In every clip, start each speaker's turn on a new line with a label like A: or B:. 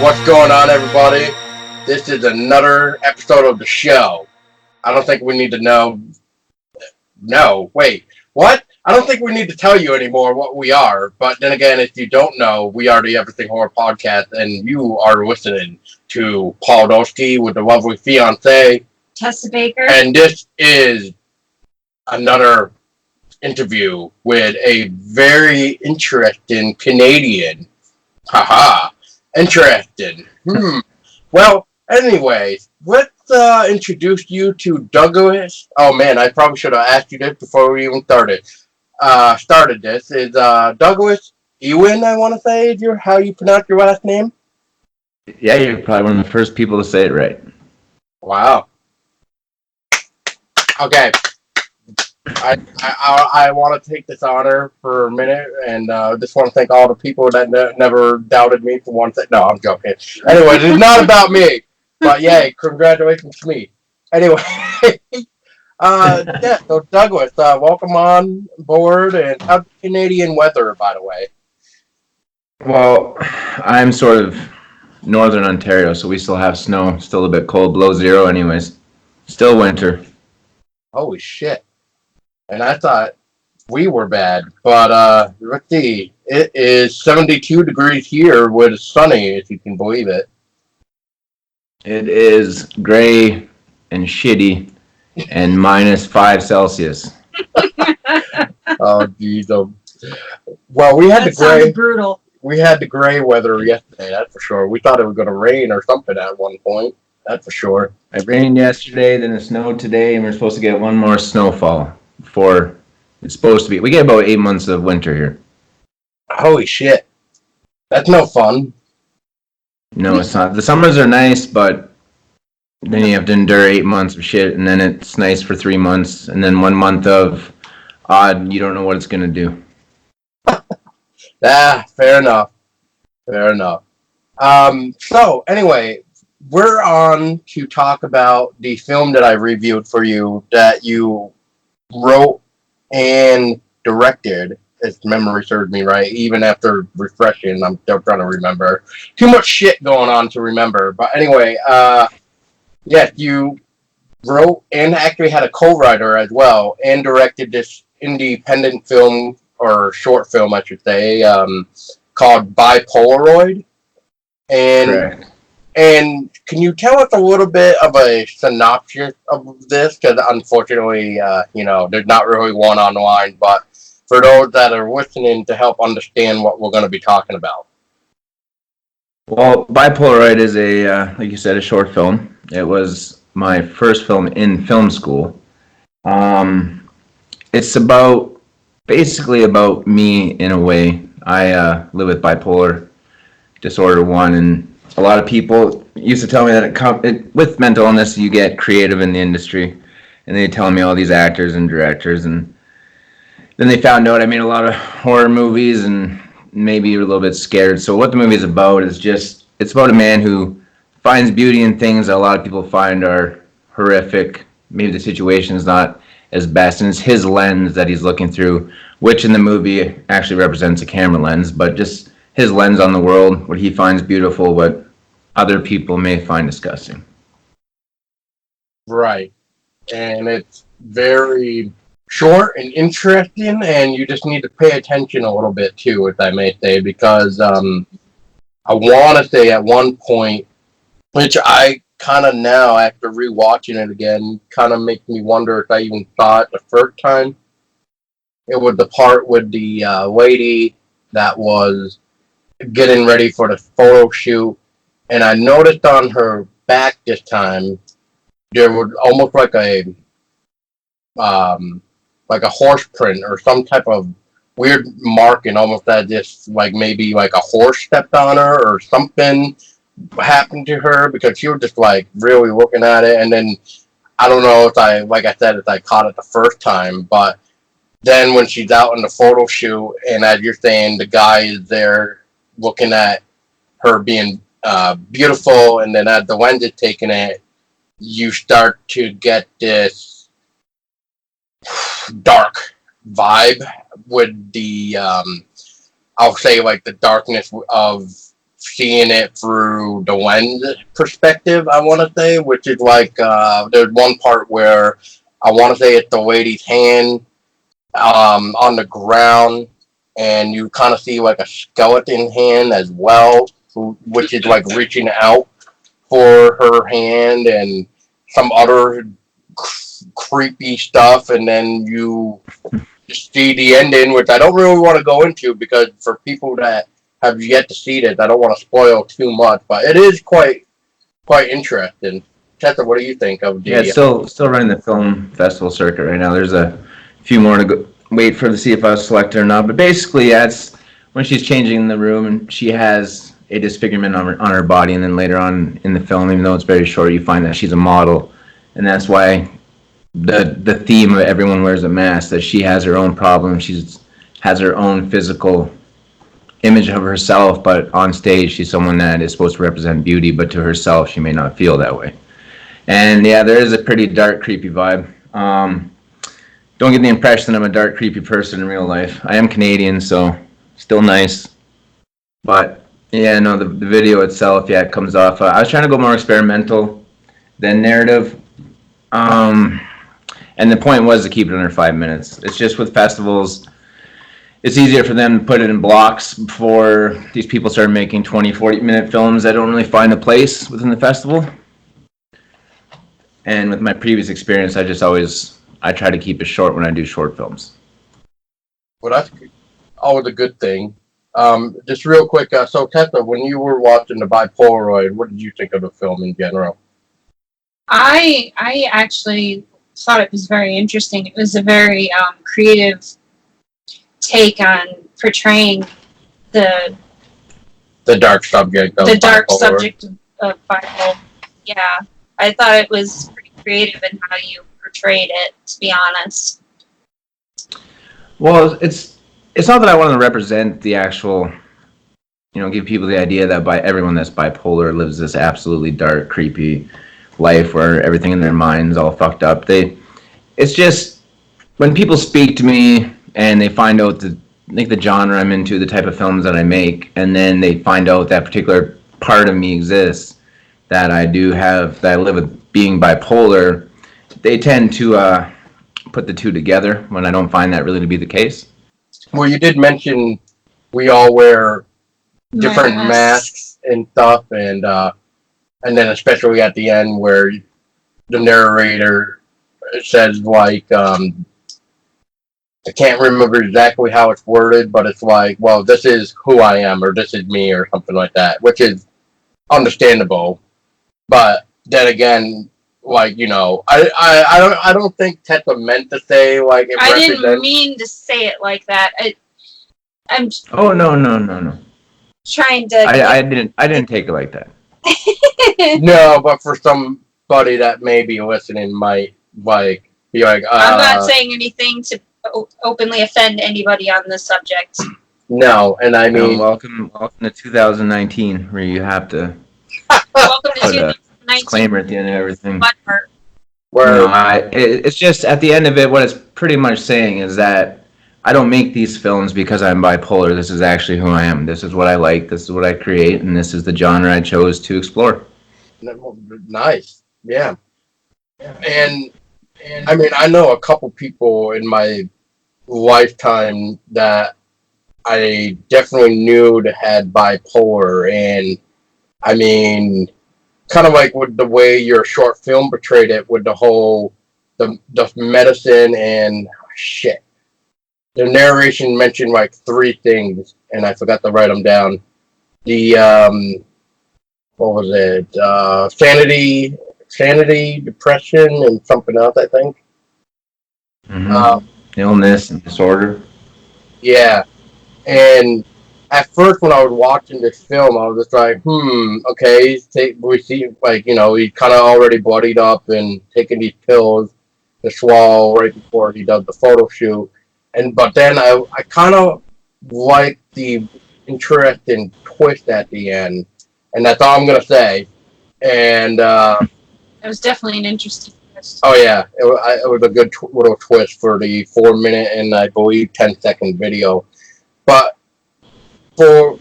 A: What's going on, everybody? This is another episode of the show. I don't think we need to know. No, wait. What? I don't think we need to tell you anymore what we are. But then again, if you don't know, we are the Everything Horror Podcast, and you are listening to Paul Dolsky with the lovely fiance,
B: Tessa Baker.
A: And this is another interview with a very interesting Canadian. Haha. Interesting. Well, anyways, let's introduce you to Douglas. Oh man, I probably should have asked you this before we even started. This is Douglas Ewen. I want to say is how you pronounce your last name.
C: Yeah, you're probably one of the first people to say it right.
A: Wow. Okay. I want to take this honor for a minute, and just want to thank all the people that never doubted me for one thing. No, I'm joking. Anyways, it's not about me, but yay, congratulations to me. Anyway, yeah. So Douglas, welcome on board, and how's Canadian weather, by the way?
C: Well, I'm sort of northern Ontario, so we still have snow, still a bit cold, below zero, anyways. Still winter.
A: Holy shit. And I thought we were bad, but let's see. It is 72 degrees here with it's sunny, if you can believe it.
C: It is gray and shitty and -5 Celsius.
A: Oh, geez. Well, we had
B: that
A: the gray.
B: Brutal.
A: We had the gray weather yesterday, that's for sure. We thought it was going to rain or something at one point, that's for sure.
C: It rained yesterday, then it snowed today, and we're supposed to get one more snowfall before it's supposed to be. We get about 8 months of winter here.
A: Holy shit. That's no fun.
C: No, it's not. The summers are nice, but then you have to endure 8 months of shit, and then it's nice for 3 months, and then 1 month of odd, you don't know what it's going to do.
A: Fair enough. Fair enough. So, anyway, we're on to talk about the film that I reviewed for you that you wrote and directed, if memory serves me right, even after refreshing, I'm still trying to remember. Too much shit going on to remember. But anyway, yes, you wrote and actually had a co-writer as well, and directed this independent film, or short film, I should say, called Bi-Polaroid. And
C: Correct.
A: And can you tell us a little bit of a synopsis of this? Because unfortunately, there's not really one online, but for those that are listening to help understand what we're going to be talking about.
C: Well, Bi-Polaroid is like you said, a short film. It was my first film in film school. It's basically about me in a way. I live with bipolar disorder 1, and a lot of people used to tell me that with mental illness, you get creative in the industry, and they tell me all these actors and directors, and then they found out I made a lot of horror movies and maybe you're a little bit scared. So what the movie is about is it's about a man who finds beauty in things that a lot of people find are horrific. Maybe the situation is not as best, and it's his lens that he's looking through, which in the movie actually represents a camera lens, but just his lens on the world, what he finds beautiful, what other people may find disgusting.
A: Right. And it's very short and interesting, and you just need to pay attention a little bit too, if I may say, because I want to say at one point, which I kind of now, after rewatching it again, kind of makes me wonder if I even saw it the first time. It was the part with the lady that was getting ready for the photo shoot, and I noticed on her back this time there was almost like a horse print or some type of weird marking, almost as if like maybe like a horse stepped on her or something happened to her, because she was just like really looking at it. And then I don't know if I caught it the first time, but then when she's out in the photo shoot, and as you're saying, the guy is there looking at her being beautiful, and then as the lens is taking it, you start to get this dark vibe with the I'll say like the darkness of seeing it through the lens perspective, I want to say, which is like there's one part where I want to say it's the lady's hand on the ground, and you kind of see like a skeleton hand as well, which is like reaching out for her hand and some other creepy stuff, and then you see the ending, which I don't really want to go into because for people that have yet to see this, I don't want to spoil too much, but it is quite interesting. Tessa, what do you think of
C: Yeah, it's
A: the?
C: still running the film festival circuit right now. There's a few more to go, wait for to see if I was selected or not. But basically, yeah, it's when she's changing the room and she has a disfigurement on her body, and then later on in the film, even though it's very short, you find that she's a model, and that's why the theme of everyone wears a mask. That she has her own problem. She's has her own physical image of herself, but on stage, she's someone that is supposed to represent beauty, but to herself, she may not feel that way. And yeah, there is a pretty dark, creepy vibe. Don't get the impression I'm a dark, creepy person in real life. I am Canadian, so still nice. But yeah, no, the video itself, yeah, it comes off. I was trying to go more experimental than narrative. Um, and the point was to keep it under 5 minutes. It's just with festivals, it's easier for them to put it in blocks before these people start making 20, 40-minute films that don't really find a place within the festival. And with my previous experience, I try to keep it short when I do short films.
A: Well, that's always a good thing. Just real quick, so Tessa, when you were watching the Bi-Polaroid, what did you think of the film in general?
B: I actually thought it was very interesting. It was a very creative take on portraying the
A: Dark subject of
B: the dark
A: bipolar.
B: subject of bipolar. Yeah, I thought it was pretty creative in how you portrayed it. To be honest.
C: Well, it's not that I want to represent the actual, give people the idea that everyone that's bipolar lives this absolutely dark, creepy life where everything in their mind's all fucked up. It's just when people speak to me and they find out the genre I'm into, the type of films that I make, and then they find out that particular part of me exists, that I live with being bipolar, they tend to put the two together when I don't find that really to be the case.
A: Well, you did mention we all wear different masks and stuff, and then especially at the end where the narrator says like I can't remember exactly how it's worded, but it's like, well, this is who I am, or this is me, or something like that, which is understandable. But then again, like, I don't think Tessa meant to say like it
B: I didn't mean to say it like that. I'm.
C: Oh no.
B: Trying to.
C: I didn't take it like that.
A: No, but for somebody that may be listening, might like be like.
B: I'm not saying anything to openly offend anybody on this subject.
A: No, and I mean,
C: welcome to 2019, where you have to
B: welcome to
C: put a
B: 2019.
C: disclaimer at the end of everything.
A: where
C: It's just at the end of it, what it's pretty much saying is that I don't make these films because I'm bipolar. This is actually who I am. This is what I like. This is what I create, and this is the genre I chose to explore.
A: Nice, yeah. And I mean, I know a couple people in my lifetime that I definitely knew that had bipolar, and I mean, kind of like with the way your short film portrayed it, with the whole the medicine and shit. The narration mentioned like three things, and I forgot to write them down. The what was it? Sanity, depression, and something else, I think.
C: Mm-hmm. Illness and disorder.
A: Yeah, and at first when I was watching this film, I was just like, okay, we see like he kind of already bloodied up and taking these pills to swallow right before he does the photo shoot, but then I kind of like the interesting twist at the end, and that's all I'm gonna say. And
B: it was definitely an interesting twist.
A: Oh yeah, it was a good little twist for the 4 minute and I believe 10-second video. But So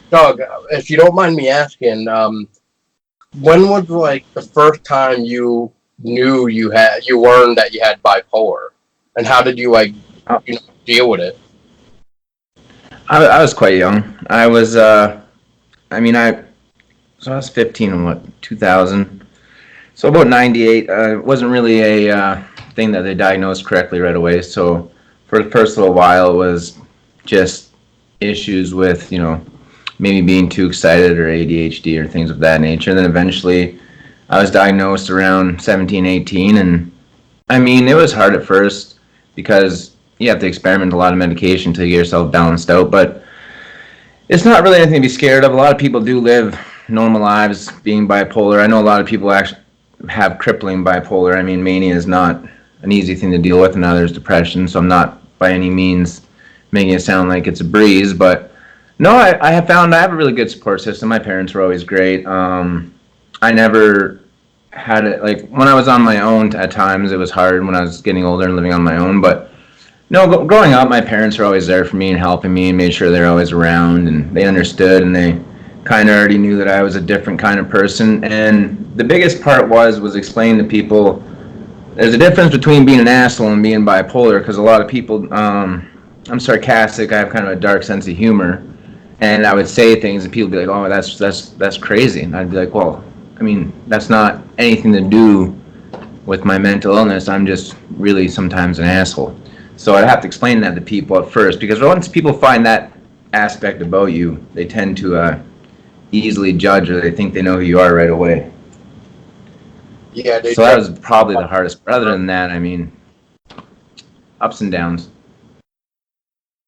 A: Doug, if you don't mind me asking, when was like the first time you knew you learned that you had bipolar, and how did you like
C: I,
A: deal with it?
C: I was quite young. I mean, so I was 15 in what, 2000. So about 98, it wasn't really a thing that they diagnosed correctly right away. So for the first little while, it was just issues with, maybe being too excited or ADHD or things of that nature. And then eventually I was diagnosed around 17, 18. And I mean, it was hard at first because you have to experiment a lot of medication to get yourself balanced out. But it's not really anything to be scared of. A lot of people do live normal lives being bipolar. I know a lot of people actually have crippling bipolar. I mean, mania is not an easy thing to deal with, and now there's depression, so I'm not by any means making it sound like it's a breeze. But no, I have found I have a really good support system. My parents were always great. I never had it, like, when I was on my own at times, it was hard when I was getting older and living on my own, but no, growing up, my parents were always there for me and helping me and made sure they're always around and they understood and they kind of already knew that I was a different kind of person. And the biggest part was explaining to people there's a difference between being an asshole and being bipolar because a lot of people, I'm sarcastic, I have kind of a dark sense of humor, and I would say things and people would be like, oh, that's crazy. And I'd be like, well, I mean, that's not anything to do with my mental illness. I'm just really sometimes an asshole. So I'd have to explain that to people at first because once people find that aspect about you, they tend to easily judge or they think they know who you are right away.
A: Yeah, they
C: So that
A: try.
C: was probably the hardest. But other than that, I mean, ups and downs.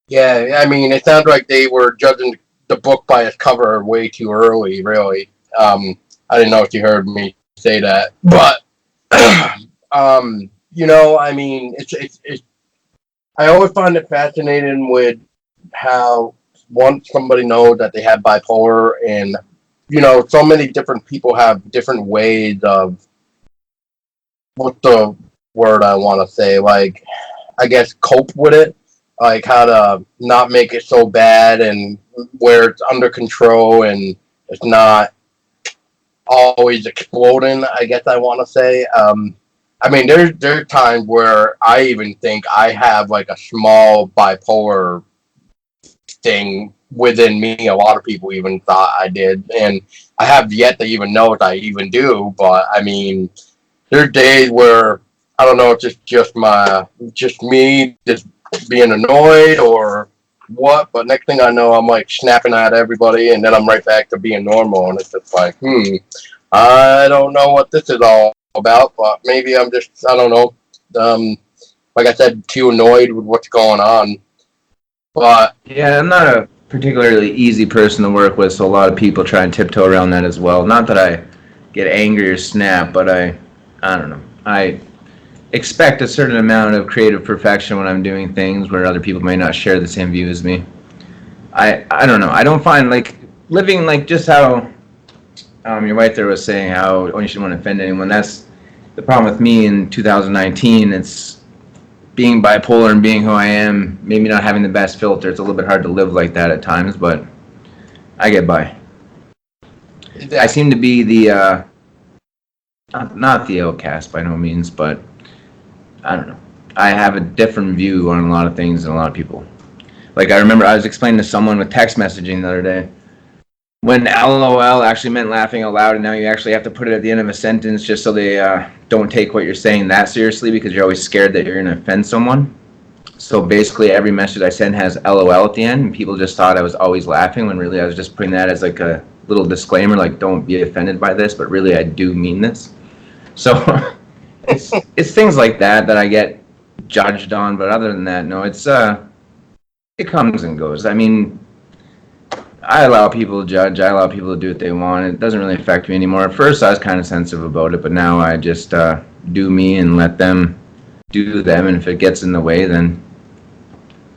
A: Yeah, I mean, it sounds like they were judging the book by its cover way too early. Really, I didn't know if you heard me say that, but I mean, it's. I always find it fascinating with how once somebody knows that they have bipolar, and so many different people have different ways of what's the word I want to say, like I guess cope with it, like how to not make it so bad and where it's under control and it's not always exploding. I guess I want to say. I mean, there's times where I even think I have like a small bipolar thing within me. A lot of people even thought I did, and I have yet to even know if I even do. But I mean, there's days where I don't know, it's just me just being annoyed or what. But next thing I know, I'm like snapping at everybody, and then I'm right back to being normal, and it's just like, I don't know what this is all about, but maybe I'm just, I don't know, um, like I said, too annoyed with what's going on. But
C: Yeah, I'm not a particularly easy person to work with, so a lot of people try and tiptoe around that as well. Not that I get angry or snap, but I don't know. I expect a certain amount of creative perfection when I'm doing things where other people may not share the same view as me. I don't know. I don't find like living like just how your wife there was saying how you shouldn't want to offend anyone. That's the problem with me in 2019. It's being bipolar and being who I am, maybe not having the best filter. It's a little bit hard to live like that at times, but I get by. I
A: that,
C: seem to be the not the outcast by no means, but I don't know. I have a different view on a lot of things than a lot of people. Like I remember I was explaining to someone with text messaging the other day when LOL actually meant laughing out loud, and now you actually have to put it at the end of a sentence just so they don't take what you're saying that seriously because you're always scared that you're going to offend someone. So basically, every message I send has LOL at the end, and people just thought I was always laughing when really I was just putting that as like a little disclaimer, like don't be offended by this, but really I do mean this. So it's things like that that I get judged on, but other than that, no, it comes and goes. I mean, I allow people to judge. I allow people to do what they want. It doesn't really affect me anymore. At first, I was kind of sensitive about it, but now I just do me and let them do them. And if it gets in the way, then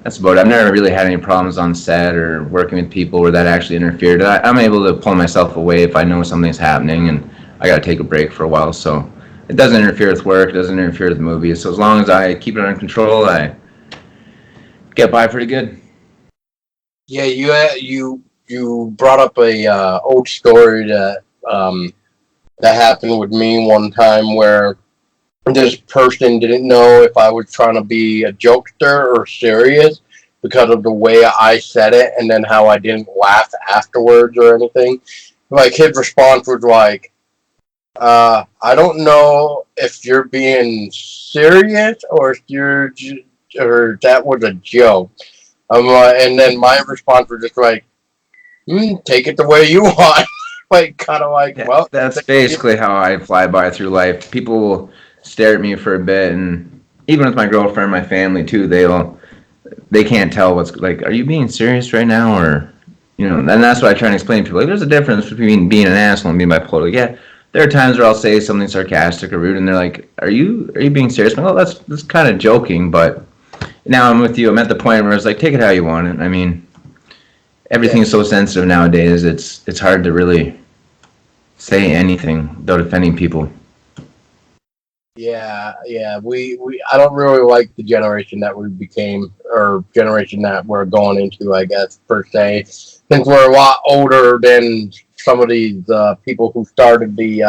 C: that's about it. I've never really had any problems on set or working with people where that actually interfered. I'm able to pull myself away if I know something's happening and I got to take a break for a while. So it doesn't interfere with work. It doesn't interfere with movies. So as long as I keep it under control, I get by pretty good.
A: Yeah, you brought up a old story that happened with me one time where this person didn't know if I was trying to be a jokester or serious because of the way I said it and then how I didn't laugh afterwards or anything. Like his response was like, I don't know if you're being serious or if or that was a joke. And then my response was just like, take it the way you want. Like, kind of like,
C: Yeah,
A: well,
C: that's basically how I fly by through life. People will stare at me for a bit, and even with my girlfriend, my family too, they can't tell what's like. Are you being serious right now, or and that's what I try and explain to people. Like, there's a difference between being an asshole and being bipolar. Like, yeah, there are times where I'll say something sarcastic or rude, and they're like, "Are you being serious?" Well, that's kind of joking, but now I'm with you. I'm at the point where it's like, take it how you want it. I mean,
A: yeah,
C: everything's so sensitive nowadays. It's hard to really say anything without offending people.
A: yeah. I don't really like the generation that we became, or generation that we're going into, I guess, per se, since we're a lot older than some of these people who started the,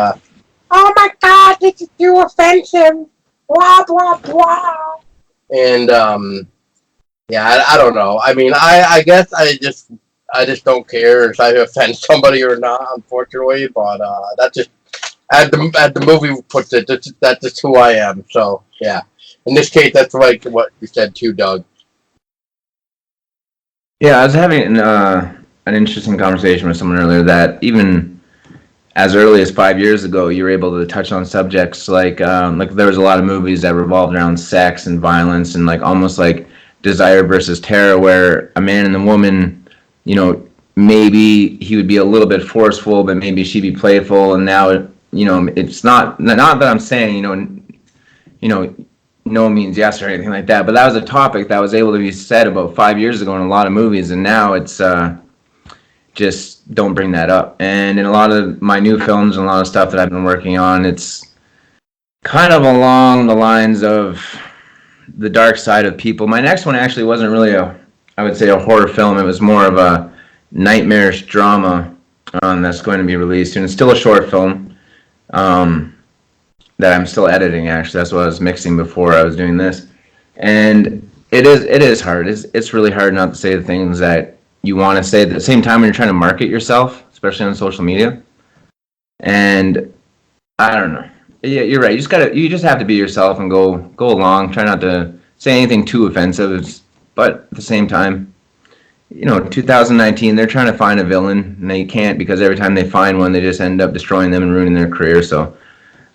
A: oh my god, this is too offensive, blah, blah, blah. And, yeah, I don't know. I mean, I guess I just don't care if I offend somebody or not, unfortunately, but that's just at the movie puts it, that's just who I am. So yeah, in this case, that's like what you said too, Doug.
C: Yeah, I was having an interesting conversation with someone earlier that even as early as 5 years ago, you were able to touch on subjects like there was a lot of movies that revolved around sex and violence and like almost like desire versus terror, where a man and a woman, you know, maybe he would be a little bit forceful, but maybe she'd be playful, and now it's not that I'm saying you know, no means yes or anything like that. But that was a topic that was able to be said about 5 years ago in a lot of movies, and now it's just don't bring that up. And in a lot of my new films and a lot of stuff that I've been working on, it's kind of along the lines of the dark side of people. My next one actually wasn't really I would say, a horror film. It was more of a nightmarish drama that's going to be released, and it's still a short film. That I'm still editing. Actually, that's what I was mixing before I was doing this, and it is hard. It's really hard not to say the things that you want to say at the same time when you're trying to market yourself, especially on social media. And I don't know. Yeah, you're right. You just have to be yourself and go along. Try not to say anything too offensive, but at the same time, 2019, they're trying to find a villain and they can't because every time they find one, they just end up destroying them and ruining their career. So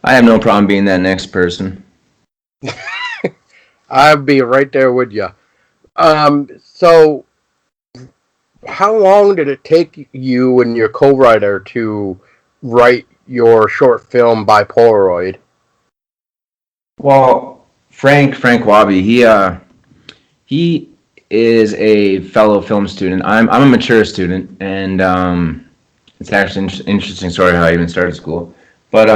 C: I have no problem being that next person.
A: I'll be right there with you. So how long did it take you and your co-writer to write your short film Bi-Polaroid?
C: Well, Frank Wabi, he is a fellow film student. I'm a mature student, and it's actually an interesting story how I even started school. But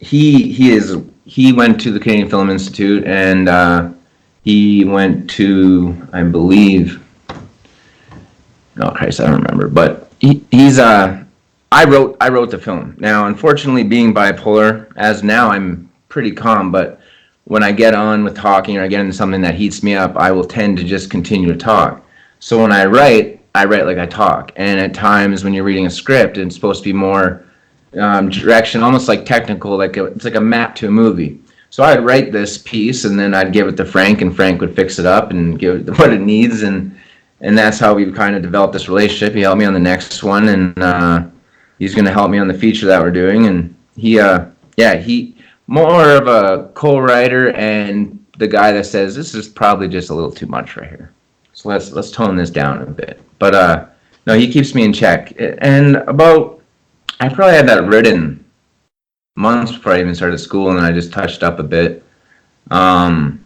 C: he went to the Canadian Film Institute, and he went to, I believe, oh Christ, I don't remember, but he's I wrote the film. Now, unfortunately, being bipolar, as now I'm pretty calm, but when I get on with talking or I get into something that heats me up, I will tend to just continue to talk. So when I write like I talk. And at times when you're reading a script, it's supposed to be more direction, almost like technical, it's like a map to a movie. So I'd write this piece and then I'd give it to Frank, and Frank would fix it up and give it what it needs, and that's how we kind of developed this relationship. He helped me on the next one, and he's going to help me on the feature that we're doing. And he more of a co-writer and the guy that says this is probably just a little too much right here. So let's tone this down a bit. But no, he keeps me in check. And I probably had that written months before I even started school, and then I just touched up a bit. I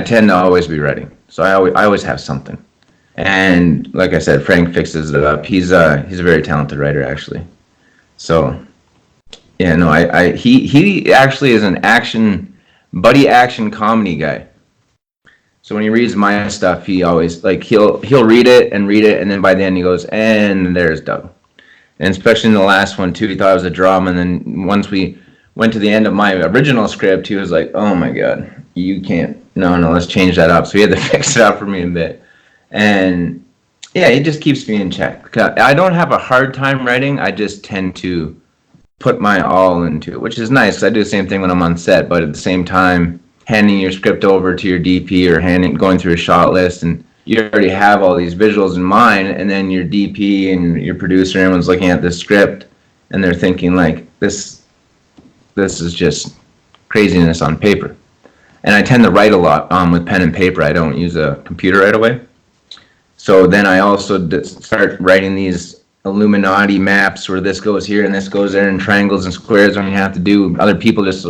C: tend to always be writing, so I always have something. And like I said, Frank fixes it up. He's a very talented writer, actually. So yeah, no, he actually is an buddy action comedy guy. So when he reads my stuff, he always like he'll read it, and then by the end he goes, and there's Doug. And especially in the last one too, he thought it was a drama, and then once we went to the end of my original script, he was like, "Oh my god, you can't. No, let's change that up." So he had to fix it up for me a bit, and yeah, it just keeps me in check. I don't have a hard time writing. I just tend to put my all into it, which is nice because I do the same thing when I'm on set. But at the same time, handing your script over to your DP or going through a shot list, and you already have all these visuals in mind, and then your DP and your producer, everyone's looking at the script, and they're thinking like, this is just craziness on paper. And I tend to write a lot with pen and paper. I don't use a computer right away. So then I also start writing these Illuminati maps where this goes here and this goes there, and triangles and squares when you have to do. Other people just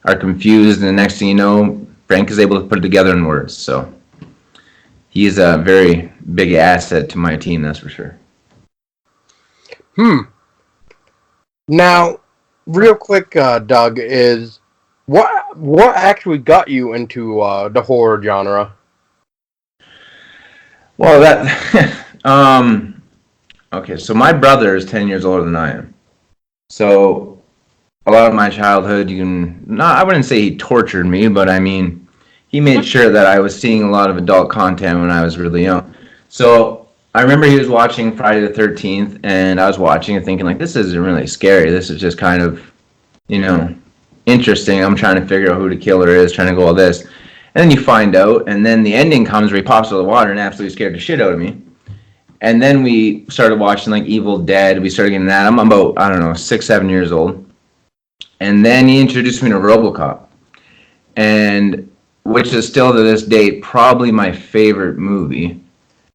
C: are confused, and the next thing you know, Frank is able to put it together in words. So he's a very big asset to my team, that's for sure.
A: Now, real quick, Doug, is what actually got you into the horror genre?
C: Well, okay, so my brother is 10 years older than I am. So a lot of my childhood, I wouldn't say he tortured me, but I mean, he made sure that I was seeing a lot of adult content when I was really young. So I remember he was watching Friday the 13th, and I was watching and thinking, like, this isn't really scary. This is just kind of, interesting. I'm trying to figure out who the killer is, trying to go all this. And then you find out, and then the ending comes where he pops out of the water and absolutely scared the shit out of me. And then we started watching, like, Evil Dead. We started getting that. I'm about, 6, 7 years old. And then he introduced me to RoboCop, and which is still to this day probably my favorite movie.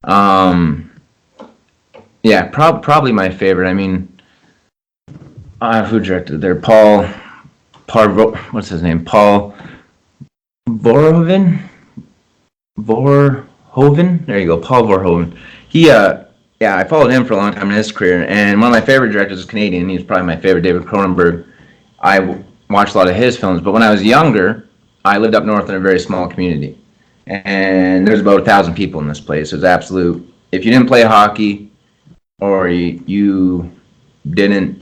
C: Probably my favorite. I mean, who directed it there? What's his name? Paul Verhoeven? There you go, Paul Verhoeven. I followed him for a long time in his career, and one of my favorite directors is Canadian. He's probably my favorite, David Cronenberg. I watched a lot of his films, but when I was younger, I lived up north in a very small community, and there's about 1,000 people in this place. It was absolute. If you didn't play hockey, or you didn't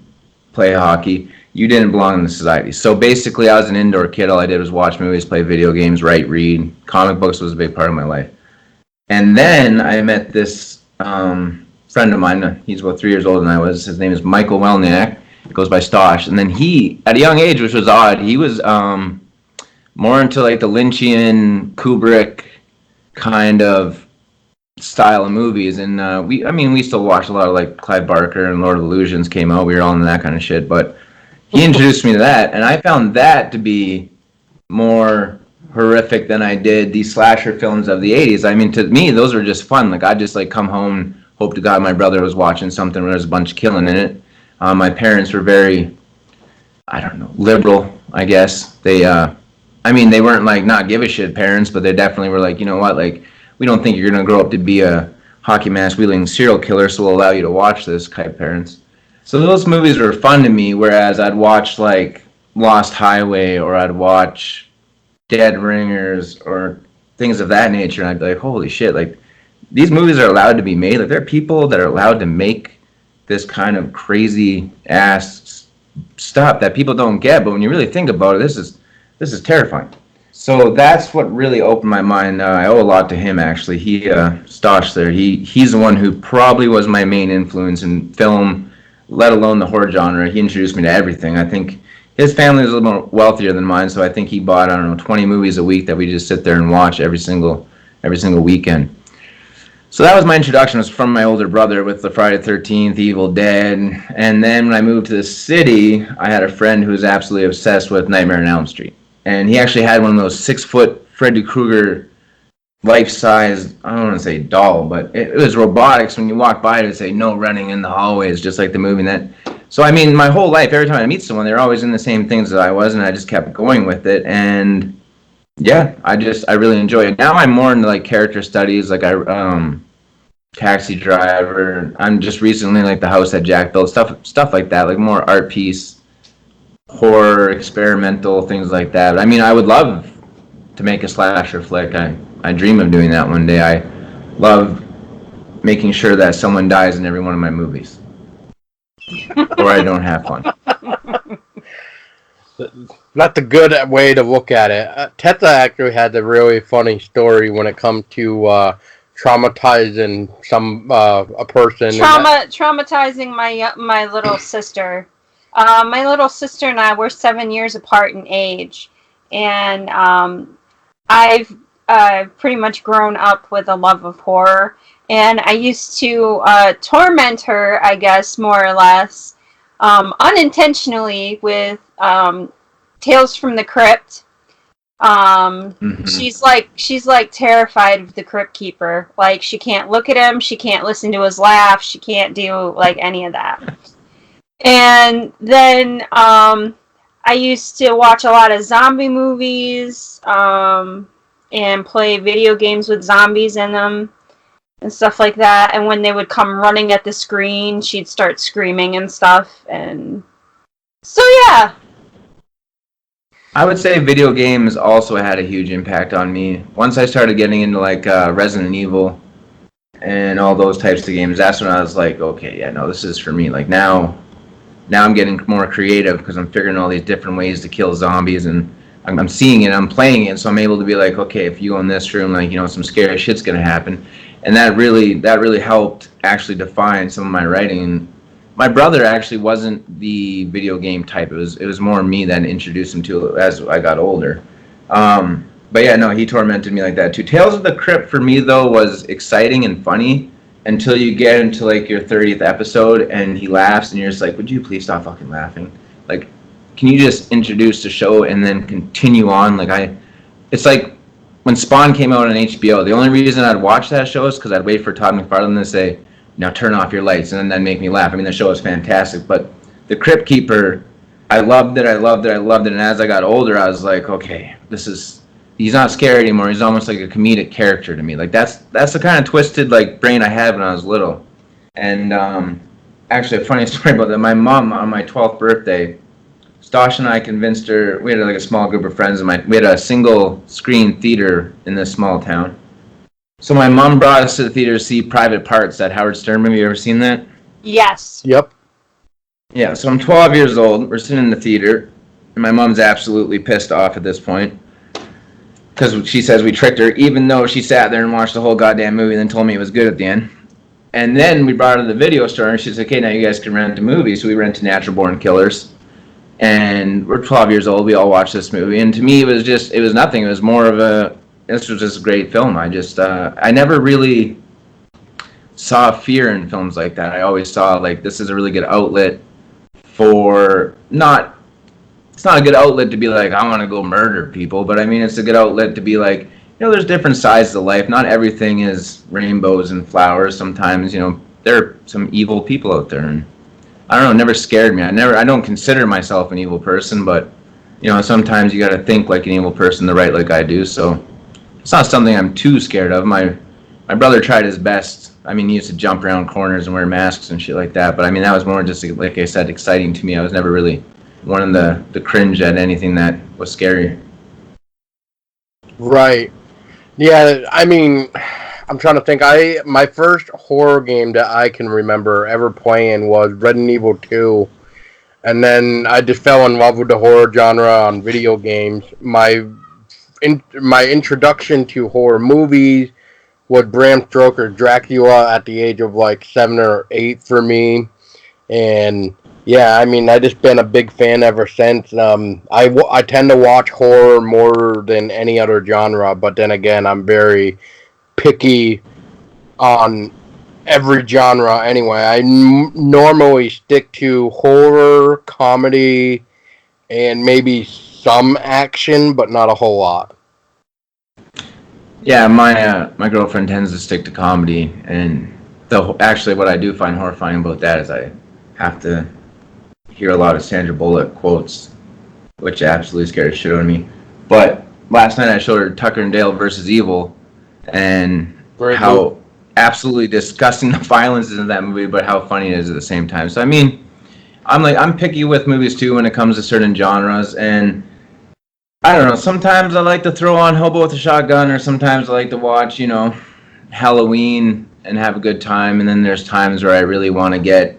C: play hockey, you didn't belong in the society. So basically, I was an indoor kid. All I did was watch movies, play video games, write, read. Comic books was a big part of my life. And then I met this friend of mine. He's about 3 years older than I was. His name is Michael Welniak. Goes by Stosh. And then he, at a young age, which was odd, he was more into like the Lynchian, Kubrick kind of style of movies. And we still watched a lot of like Clive Barker and Lord of Illusions came out. We were all into that kind of shit. But he introduced me to that, and I found that to be more horrific than I did the slasher films of the 80s. I mean, to me, those were just fun. Like, I'd just like come home, hope to God my brother was watching something where there's a bunch of killing in it. My parents were very, liberal, I guess. They weren't like not give a shit parents, but they definitely were like, you know what, like, we don't think you're going to grow up to be a hockey mask wielding serial killer, so we'll allow you to watch this type parents. So those movies were fun to me, whereas I'd watch like Lost Highway, or I'd watch Dead Ringers, or things of that nature, and I'd be like, holy shit, like, these movies are allowed to be made. Like, there are people that are allowed to make this kind of crazy ass stuff that people don't get, but when you really think about it, this is terrifying. So that's what really opened my mind. I owe a lot to him, actually. Stosh there, he's the one who probably was my main influence in film, let alone the horror genre. He introduced me to everything. I think his family was a little more wealthier than mine, so I think he bought, 20 movies a week that we just sit there and watch every single weekend. So that was my introduction. It was from my older brother with the Friday the 13th, Evil Dead. And then when I moved to the city, I had a friend who was absolutely obsessed with Nightmare on Elm Street. And he actually had one of those 6-foot Freddy Krueger life-size, I don't want to say doll, but it was robotics. When you walk by it, it'd say no running in the hallways, just like the movie. So I mean, my whole life, every time I meet someone, they're always in the same things that I was, and I just kept going with it. And yeah, I really enjoy it. Now I'm more into like character studies, like Taxi Driver. I'm just recently like The House that Jack Built, stuff like that, like more art piece, horror, experimental things like that. I mean, I would love to make a slasher flick. I dream of doing that one day. I love making sure that someone dies in every one of my movies, or I don't have fun.
A: That's a good way to look at it. Tessa actually had a really funny story when it comes to traumatizing a person.
B: Traumatizing my little sister. My little sister and I were 7 years apart in age, and I've pretty much grown up with a love of horror, and I used to torment her, I guess, more or less, unintentionally with Tales from the Crypt. She's like terrified of the Crypt Keeper. Like, she can't look at him, she can't listen to his laugh, she can't do like any of that. And then I used to watch a lot of zombie movies, and play video games with zombies in them and stuff like that. And when they would come running at the screen, she'd start screaming and stuff. And so, yeah.
C: I would say video games also had a huge impact on me. Once I started getting into like Resident Evil and all those types of games, that's when I was like, okay, yeah, no, this is for me. Like now I'm getting more creative because I'm figuring all these different ways to kill zombies, and I'm seeing it, I'm playing it, so I'm able to be like, okay, if you go in this room, like, some scary shit's gonna happen, and that really helped actually define some of my writing. My brother actually wasn't the video game type. It was more me that introduced him to it as I got older. But yeah, no, he tormented me like that too. Tales of the Crypt for me though was exciting and funny until you get into like your 30th episode and he laughs and you're just like, would you please stop fucking laughing? Like, can you just introduce the show and then continue on? It's like when Spawn came out on HBO. The only reason I'd watch that show is because I'd wait for Todd McFarlane to say, now turn off your lights, and then that'd make me laugh. I mean, the show is fantastic, but the Crypt Keeper, I loved it, and as I got older, I was like, okay, he's not scary anymore. He's almost like a comedic character to me. Like, that's the kind of twisted like brain I had when I was little. And actually, a funny story about that. My mom, on my 12th birthday, Stosh and I convinced her. We had like a small group of friends, and we had a single screen theater in this small town. So my mom brought us to the theater to see Private Parts, that Howard Stern movie. You ever seen that?
B: Yes.
A: Yep.
C: Yeah, so I'm 12 years old. We're sitting in the theater, and my mom's absolutely pissed off at this point because she says we tricked her, even though she sat there and watched the whole goddamn movie and then told me it was good at the end. And then we brought her to the video store, and she said, okay, now you guys can rent a movie. So we rented Natural Born Killers, and we're 12 years old. We all watched this movie, and to me, it was nothing. It was more of this was just a great film. I never really saw fear in films like that. I always saw, like, this is a really good outlet for it's not a good outlet to be like, I want to go murder people, but I mean, it's a good outlet to be like, there's different sides to life. Not everything is rainbows and flowers. Sometimes, there are some evil people out there, and I don't know, it never scared me. I don't consider myself an evil person, but, sometimes you got to think like an evil person to write like I do, so it's not something I'm too scared of. My brother tried his best. I mean, he used to jump around corners and wear masks and shit like that. But I mean, that was more just, like I said, exciting to me. I was never really one of the cringe at anything that was scary.
A: Right. Yeah, I mean, I'm trying to think. My first horror game that I can remember ever playing was Resident Evil 2. And then I just fell in love with the horror genre on video games. My introduction to horror movies was Bram Stoker's Dracula at the age of like 7 or 8 for me, and yeah, I mean, I just been a big fan ever since. I tend to watch horror more than any other genre, but then again, I'm very picky on every genre anyway. I normally stick to horror, comedy, and maybe some action, but not a whole lot.
C: Yeah, my girlfriend tends to stick to comedy, and actually what I do find horrifying about that is I have to hear a lot of Sandra Bullock quotes, which absolutely scared the shit out of me. But last night I showed her Tucker and Dale versus Evil, and how absolutely disgusting the violence is in that movie, but how funny it is at the same time. So I mean, I'm picky with movies too when it comes to certain genres, and I don't know. Sometimes I like to throw on Hobo with a Shotgun, or sometimes I like to watch, Halloween and have a good time. And then there's times where I really want to get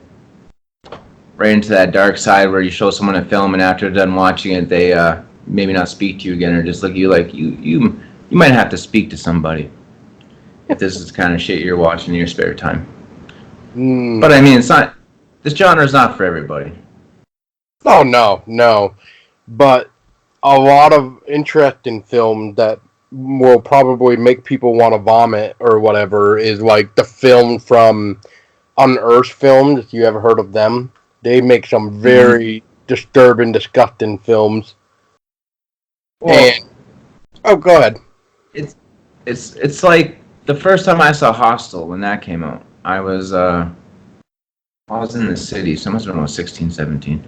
C: right into that dark side where you show someone a film and after they're done watching it, they maybe not speak to you again or just look at you like you might have to speak to somebody if this is the kind of shit you're watching in your spare time. But I mean, it's not. This genre is not for everybody.
A: Oh no. But a lot of interesting film that will probably make people want to vomit or whatever is like the film from Unearthed Films. If you ever heard of them, they make some very disturbing, disgusting films.
C: Well,
A: And go ahead.
C: it's like the first time I saw Hostel when that came out. I was in the city, so I must have been about 16, 17.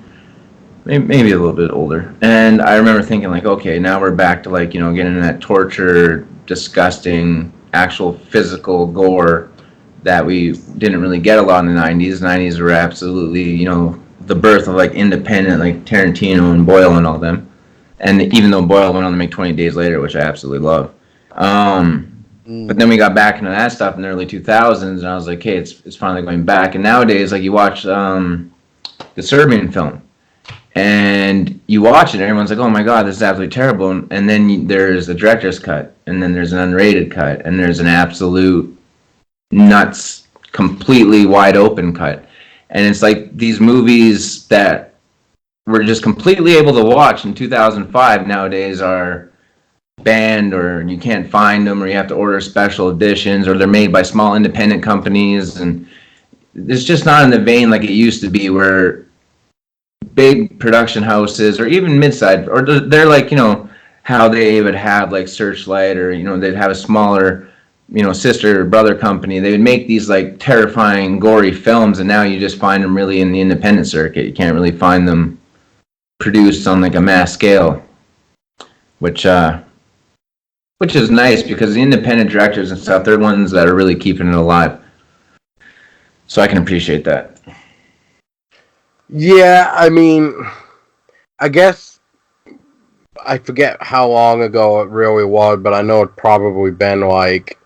C: Maybe a little bit older. And I remember thinking like, okay, now we're back to like, getting into that torture, disgusting, actual physical gore that we didn't really get a lot in the 90s. 90s were absolutely, the birth of like independent, like Tarantino and Boyle and all them. And even though Boyle went on to make 20 Days Later, which I absolutely love. But then we got back into that stuff in the early 2000s, and I was like, hey, it's finally going back. And nowadays, like you watch the Serbian film, and you watch it, and everyone's like, oh my god, this is absolutely terrible. And then there's the director's cut, and then there's an unrated cut, and there's an absolute nuts, completely wide open cut. And it's like these movies that were just completely able to watch in 2005 nowadays are banned, or you can't find them, or you have to order special editions, or they're made by small independent companies. And it's just not in the vein like it used to be, where big production houses or even mid-side, or they're like, how they would have like Searchlight, or they'd have a smaller sister or brother company. They would make these like terrifying gory films, and now you just find them really in the independent circuit. You can't really find them produced on like a mass scale, which is nice, because the independent directors and stuff, they're the ones that are really keeping it alive. So I can appreciate that.
A: Yeah, I mean, I guess I forget how long ago it really was, but I know it's probably been like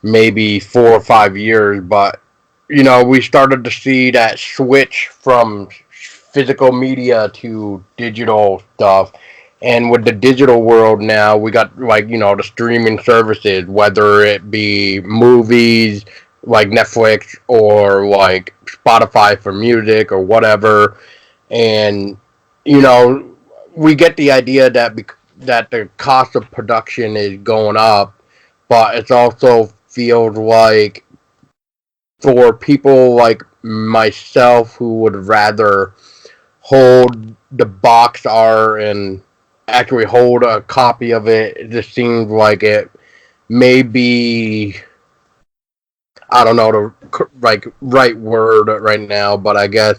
A: maybe 4 or 5 years. But we started to see that switch from physical media to digital stuff. And with the digital world now, we got like the streaming services, whether it be movies like Netflix or like Spotify for music or whatever. And you know we get the idea that that the cost of production is going up, but it also feels like for people like myself who would rather hold the box art and actually hold a copy of it, it just seems like it may be, I don't know the right word right now, but I guess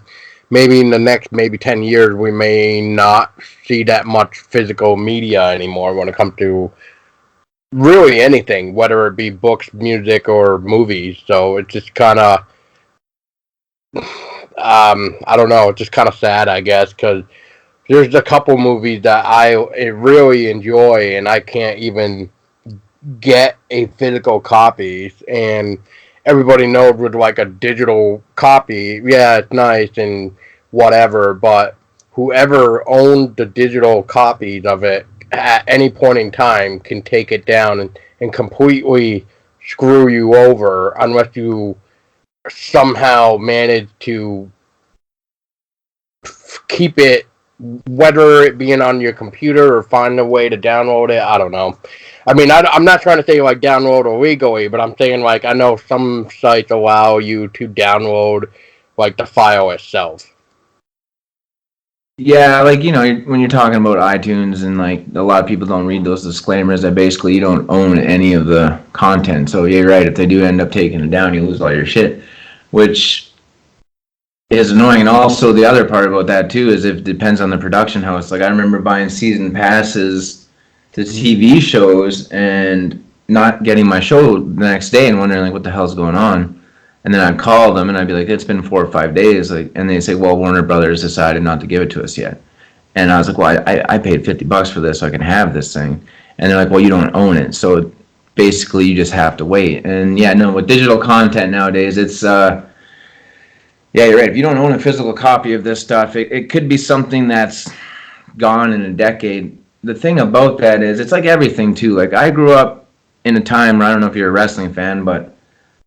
A: maybe in the next maybe 10 years we may not see that much physical media anymore when it comes to really anything, whether it be books, music, or movies. So it's just kind of, I don't know, it's just kind of sad, I guess, because there's a couple movies that I really enjoy, and I can't even get a physical copy. And everybody knows with like a digital copy, yeah, it's nice and whatever, but whoever owned the digital copies of it at any point in time can take it down and completely screw you over unless you somehow manage to keep it, whether it being on your computer or find a way to download it. I don't know. I mean, I'm not trying to say like download illegally, but I'm saying like I know some sites allow you to download like the file itself.
C: Yeah, like when you're talking about iTunes, and like a lot of people don't read those disclaimers that basically you don't own any of the content. So you're right, if they do end up taking it down, you lose all your shit, which is annoying. And also the other part about that too is it depends on the production house. Like I remember buying season passes to TV shows and not getting my show the next day and wondering like what the hell's going on. And then I'd call them and I'd be like, it's been 4 or 5 days. Like, and they say, well, Warner Brothers decided not to give it to us yet. And I was like, well, I paid $50 for this so I can have this thing. And they're like, well, you don't own it. So basically you just have to wait. And yeah, no, with digital content nowadays, it's, yeah, you're right. If you don't own a physical copy of this stuff, it could be something that's gone in a decade. The thing about that is, it's like everything too. Like I grew up in a time where, I don't know if you're a wrestling fan, but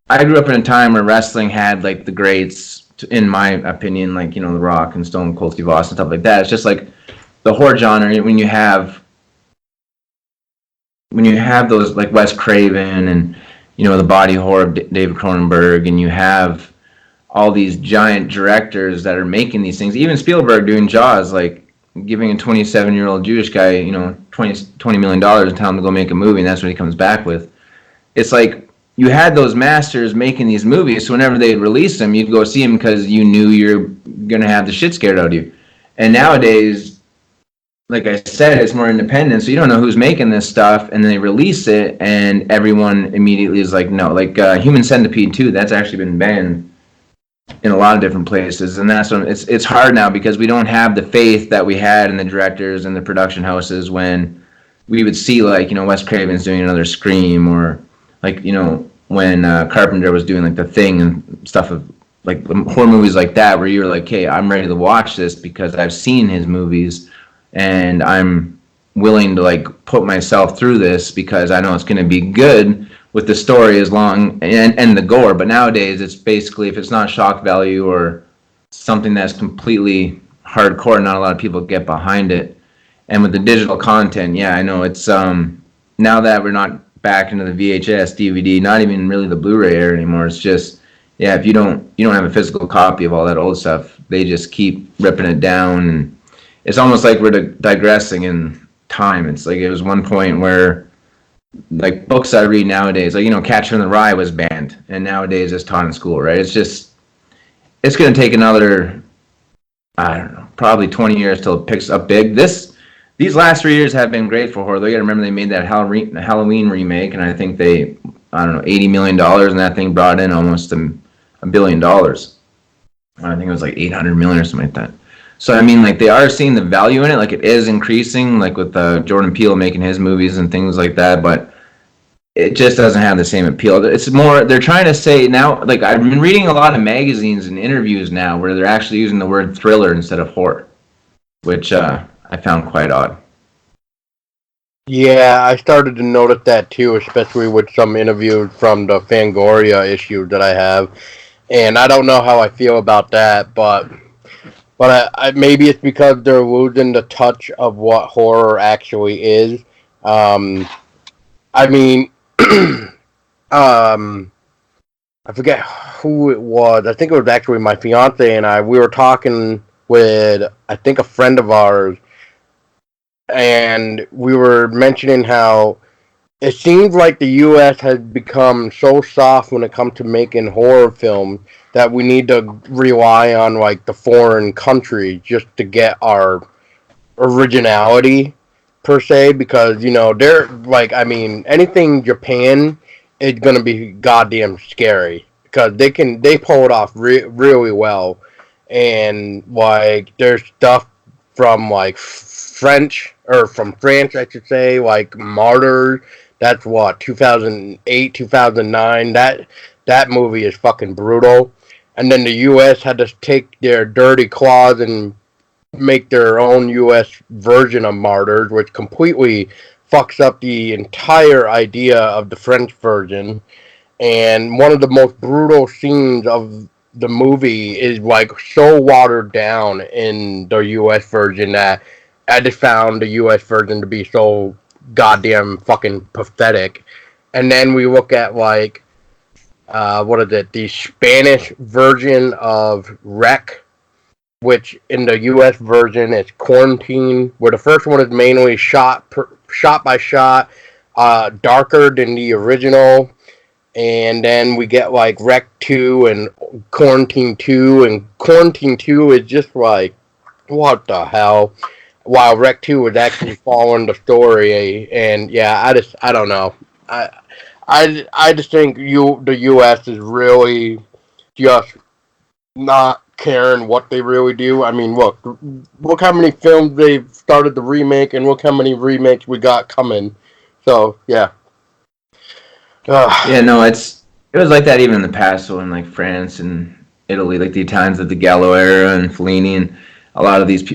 C: I grew up in a time where wrestling had like the greats, in my opinion, like, The Rock and Stone Cold Steve Austin, stuff like that. It's just like the horror genre. When you have those like Wes Craven and the body horror of David Cronenberg, and you have all these giant directors that are making these things. Even Spielberg doing Jaws, like giving a 27-year-old Jewish guy, $20 million and tell him to go make a movie, and that's what he comes back with. It's like you had those masters making these movies, so whenever they'd release them, you'd go see them because you knew you're going to have the shit scared out of you. And nowadays, like I said, it's more independent, so you don't know who's making this stuff, and then they release it, and everyone immediately is like, no. Like Human Centipede 2, that's actually been banned in a lot of different places, and that's when it's hard now because we don't have the faith that we had in the directors and the production houses when we would see, like, Wes Craven's doing another Scream, or like, when Carpenter was doing like The Thing and stuff, of like horror movies like that, where you're like, hey, I'm ready to watch this because I've seen his movies and I'm willing to like put myself through this because I know it's going to be good with the story as long and the gore. But nowadays it's basically, if it's not shock value or something that's completely hardcore, not a lot of people get behind it. And with the digital content, yeah, I know it's now that we're not back into the VHS, DVD, not even really the Blu-ray era anymore. It's just, yeah, if you don't have a physical copy of all that old stuff, they just keep ripping it down, and it's almost like we're digressing in time. It's like it was one point where, like, books I read nowadays, like, Catcher in the Rye was banned, and nowadays it's taught in school, right? It's going to take another, I don't know, probably 20 years till it picks up big. These last 3 years have been great for horror. You got to remember they made that Halloween remake, and I think they, I don't know, $80 million, and that thing brought in almost $1 billion. I think it was like 800 million or something like that. So I mean, like, they are seeing the value in it, like it is increasing, like with Jordan Peele making his movies and things like that, but it just doesn't have the same appeal. It's more, they're trying to say now, like I've been reading a lot of magazines and interviews now where they're actually using the word thriller instead of horror, which I found quite odd.
A: Yeah, I started to notice that too, especially with some interviews from the Fangoria issue that I have. And I don't know how I feel about that, but maybe it's because they're losing the touch of what horror actually is. I mean, I forget who it was. I think it was actually my fiance and I. We were talking with, I think, a friend of ours, and we were mentioning how it seems like the U.S. has become so soft when it comes to making horror films that we need to rely on like the foreign countries just to get our originality per se, because they're like, I mean, anything Japan is gonna be goddamn scary because they pull it off really well. And like there's stuff from like French, or from France I should say, like Martyr. That's what, 2008, 2009. That movie is fucking brutal. And then the US had to take their dirty claws and make their own US version of Martyrs, which completely fucks up the entire idea of the French version. And one of the most brutal scenes of the movie is like so watered down in the US version that I just found the US version to be so goddamn fucking pathetic. And then we look at like what is it, the Spanish version of Wreck, which in the U.S. version is Quarantine, where the first one is mainly shot by shot, darker than the original, and then we get like Wreck 2 and Quarantine 2, and Quarantine 2 is just like, what the hell? While Wreck 2 was actually following the story, and yeah, I don't know. I just think the U.S. is really just not caring what they really do. I mean, look how many films they've started to remake, and look how many remakes we got coming. So yeah.
C: Yeah, no, it was like that even in the past. So in like France and Italy, like the Italians of the Gallo era and Fellini and a lot of these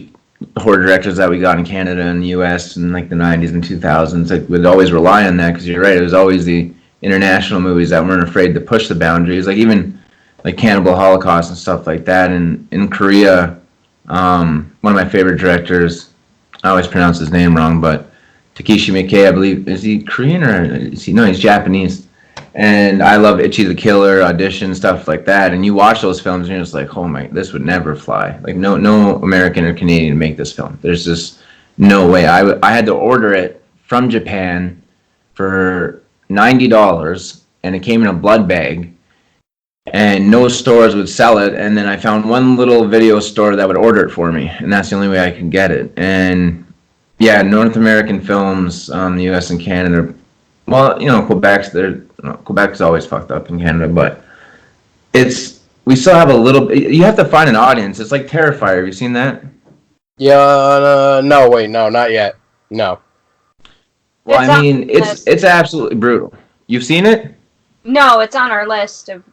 C: horror directors that we got in Canada and the U.S. in like the 90s and 2000s, like we'd always rely on that because you're right. It was always the international movies that weren't afraid to push the boundaries, like even like Cannibal Holocaust and stuff like that. And in Korea, one of my favorite directors, I always pronounce his name wrong, but Takeshi Miike, I believe, is he Korean or is he? No, he's Japanese. And I love Itchy the Killer, Audition, stuff like that. And you watch those films and you're just like, oh my, this would never fly. Like no American or Canadian make this film. There's just no way. I had to order it from Japan for $90, and it came in a blood bag, and no stores would sell it. And then I found one little video store that would order it for me, and that's the only way I could get it. And yeah, North American films, the U.S. and Canada. Well, Quebec's always fucked up in Canada, but we still have a little. You have to find an audience. It's like Terrifier. Have you seen that?
A: Yeah. No. Wait. No. Not yet. No.
C: Well, I mean, it's absolutely brutal. You've seen it?
B: No, it's on our list of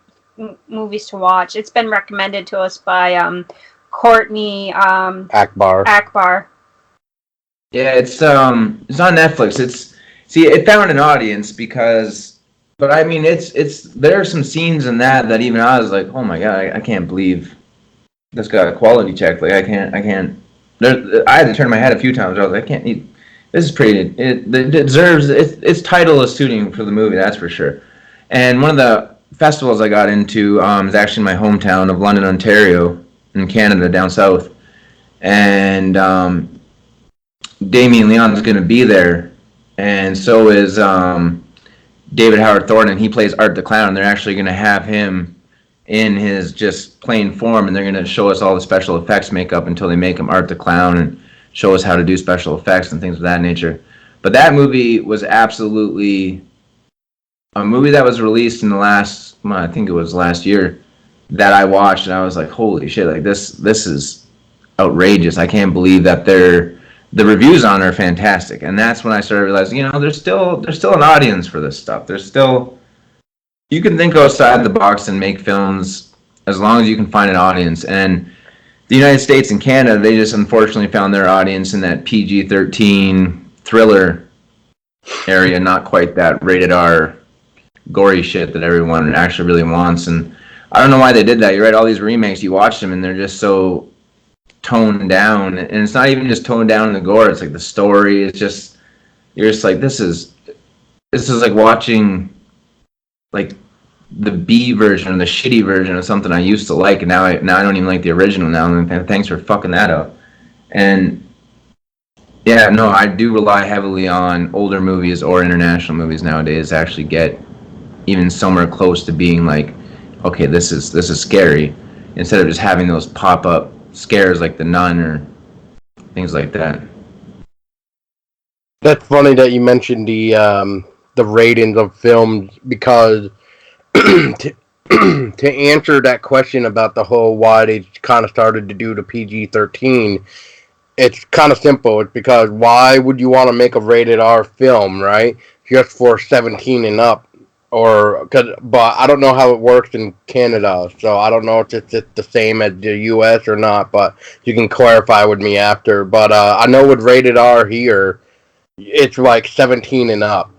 B: movies to watch. It's been recommended to us by Courtney Akbar.
C: Yeah, it's on Netflix. It found an audience but I mean, there are some scenes in that even I was like, oh my god, I can't believe this got a quality check. Like I can't. I had to turn my head a few times. I was like, I can't. This is pretty. It deserves its title is suiting for the movie. That's for sure. And one of the festivals I got into is actually in my hometown of London, Ontario, in Canada, down south, and Damien Leon's going to be there, and so is David Howard Thornton. He plays Art the Clown. They're actually going to have him in his just plain form, and they're going to show us all the special effects makeup until they make him Art the Clown and show us how to do special effects and things of that nature. But that movie was absolutely a movie that was released in I think it was last year, that I watched, and I was like, holy shit, like this is outrageous. I can't believe that the reviews on it are fantastic. And that's when I started realizing, there's still an audience for this stuff. You can think outside the box and make films as long as you can find an audience. And the United States and Canada, they just unfortunately found their audience in that PG-13 thriller area, not quite that rated R gory shit that everyone actually really wants. And I don't know why they did that. You're right, all these remakes, you watch them and they're just so toned down. And it's not even just toned down in the gore, it's like the story. It's just, you're just like, this is like watching like the B version or the shitty version of something I used to like, and now I don't even like the original now, and thanks for fucking that up. And yeah, no, I do rely heavily on older movies or international movies nowadays to actually get even somewhere close to being like, okay, this is scary, instead of just having those pop-up scares like The Nun or things like that.
A: That's funny that you mentioned the ratings of films, because to answer that question about the whole why they kind of started to do the PG-13, it's kind of simple. It's because why would you want to make a rated R film, right? Just for 17 and up, but I don't know how it works in Canada, so I don't know if it's the same as the US or not, but you can clarify with me after. But I know with rated R here, it's like 17 and up.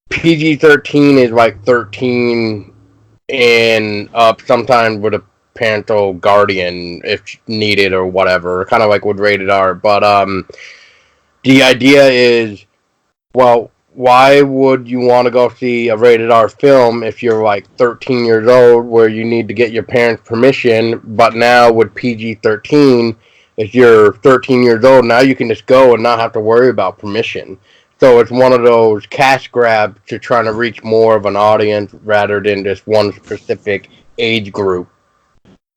A: PG-13 is like 13 and up, sometimes with a parental guardian if needed or whatever, kind of like with rated R. But the idea is, well, why would you want to go see a rated R film if you're like 13 years old, where you need to get your parents' permission? But now with PG-13, if you're 13 years old, now you can just go and not have to worry about permission. So it's one of those cash grabs to trying to reach more of an audience rather than just one specific age group.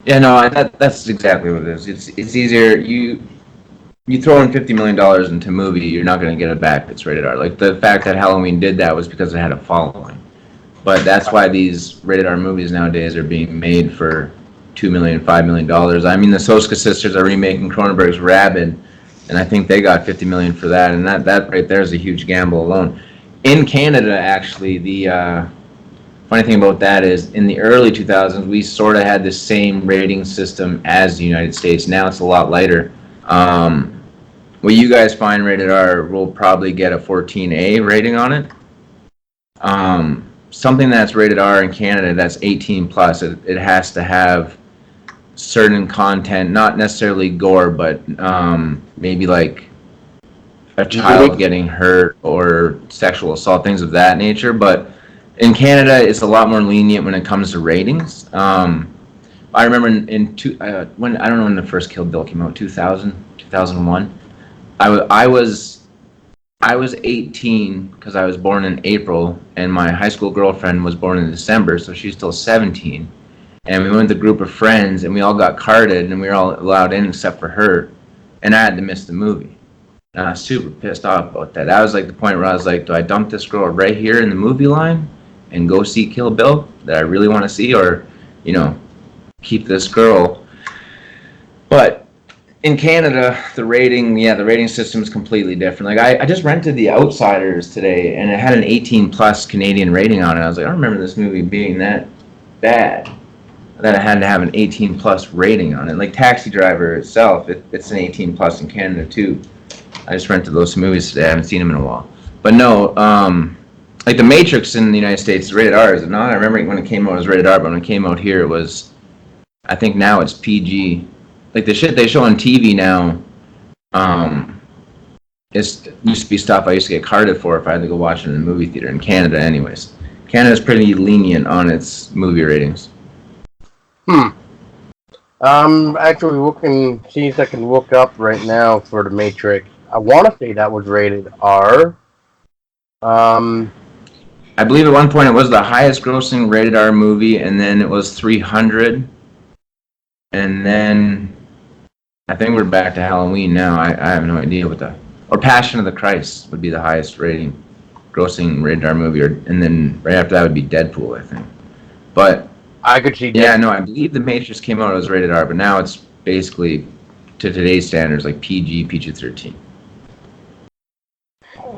C: Yeah, no, that's exactly what it is. It's easier. You throw in $50 million into a movie, you're not going to get it back that's rated R. Like, the fact that Halloween did that was because it had a following. But that's why these rated R movies nowadays are being made for $2 million, $5 million. I mean, the Soska sisters are remaking Cronenberg's Rabid, and I think they got $50 million for that, and that right there is a huge gamble alone. In Canada, actually, the funny thing about that is in the early 2000s, we sort of had the same rating system as the United States. Now it's a lot lighter. What you guys find rated R will probably get a 14A rating on it. Something that's rated R in Canada that's 18 plus, it has to have certain content, not necessarily gore, but maybe like a child getting hurt or sexual assault, things of that nature. But in Canada, it's a lot more lenient when it comes to ratings. I remember when I don't know when the first Kill Bill came out, 2000, 2001. I was 18 because I was born in April, and my high school girlfriend was born in December, so she's still 17. And we went with a group of friends, and we all got carded, and we were all allowed in except for her, and I had to miss the movie. And I was super pissed off about that. That was like the point where I was like, do I dump this girl right here in the movie line and go see Kill Bill that I really want to see, or, keep this girl? But in Canada, the rating system is completely different. Like I just rented The Outsiders today, and it had an 18 plus Canadian rating on it. I was like, I don't remember this movie being that bad, that it had to have an 18 plus rating on it. Like Taxi Driver itself, it's an 18 plus in Canada too. I just rented those movies today. I haven't seen them in a while. But no, like The Matrix in the United States is rated R, is it not? I remember when it came out it was rated R, but when it came out here it was, I think now it's PG. Like the shit they show on TV now, it used to be stuff I used to get carded for if I had to go watch it in the movie theater in Canada anyways. Canada's pretty lenient on its movie ratings.
A: Actually looking, see if I can look up right now for The Matrix. I want to say that was rated R.
C: I believe at one point it was the highest grossing rated R movie, and then it was 300. And then I think we're back to Halloween now. I have no idea what or Passion of the Christ would be the highest grossing rated R movie, and then right after that would be Deadpool, I think. But
A: I could see.
C: Yeah, no, I believe The Matrix came out as rated R, but now it's basically to today's standards like PG, PG-13.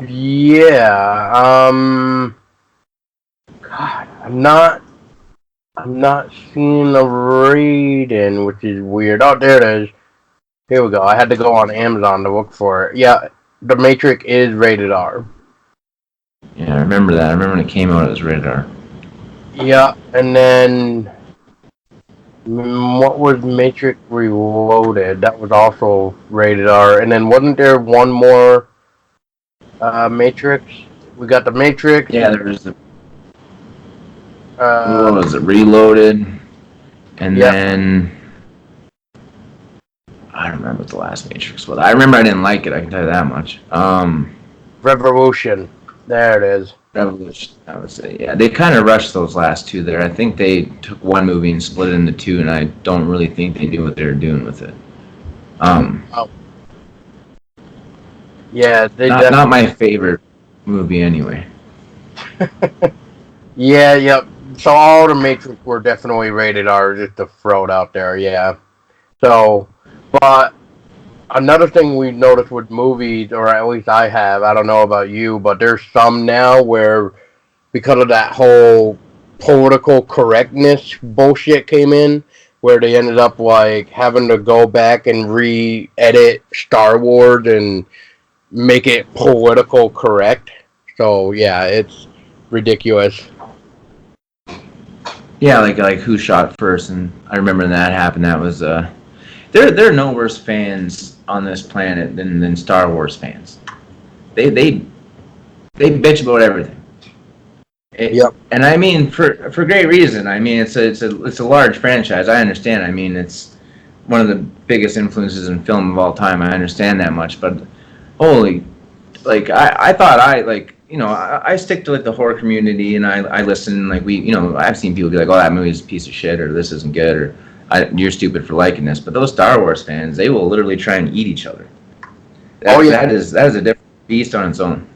A: Yeah. God, I'm not seeing the rating, which is weird. Oh, there it is. Here we go. I had to go on Amazon to look for it. Yeah, The Matrix is rated R.
C: Yeah, I remember that. I remember when it came out, it was rated R.
A: Yeah, and then what was Matrix Reloaded? That was also rated R. And then wasn't there one more Matrix? We got The Matrix.
C: Yeah, there was what was it? Reloaded, and then I don't remember what the last Matrix was. I remember I didn't like it. I can tell you that much.
A: Revolution. There it is.
C: Revolution. I would say, yeah. They kind of rushed those last two there. I think they took one movie and split it into two, and I don't really think they knew what they were doing with it.
A: Yeah,
C: not my favorite movie anyway.
A: Yeah, yep. So all the Matrix were definitely rated R, just to throw it out there, yeah. So, but another thing we noticed with movies, or at least I have, I don't know about you, but there's some now where, because of that whole political correctness bullshit came in, where they ended up like having to go back and re-edit Star Wars and make it political correct. So yeah, it's ridiculous.
C: Yeah, like Who Shot First, and I remember when that happened. That was there are no worse fans on this planet than Star Wars fans. They bitch about everything.
A: Yep.
C: And I mean for great reason. I mean it's a large franchise. I understand. I mean it's one of the biggest influences in film of all time. I understand that much, but holy, like I thought I stick to like the horror community, and I listen, like I've seen people be like, oh, that movie's a piece of shit, or this isn't good, or you're stupid for liking this. But those Star Wars fans, they will literally try and eat each other. That is a different beast on its own.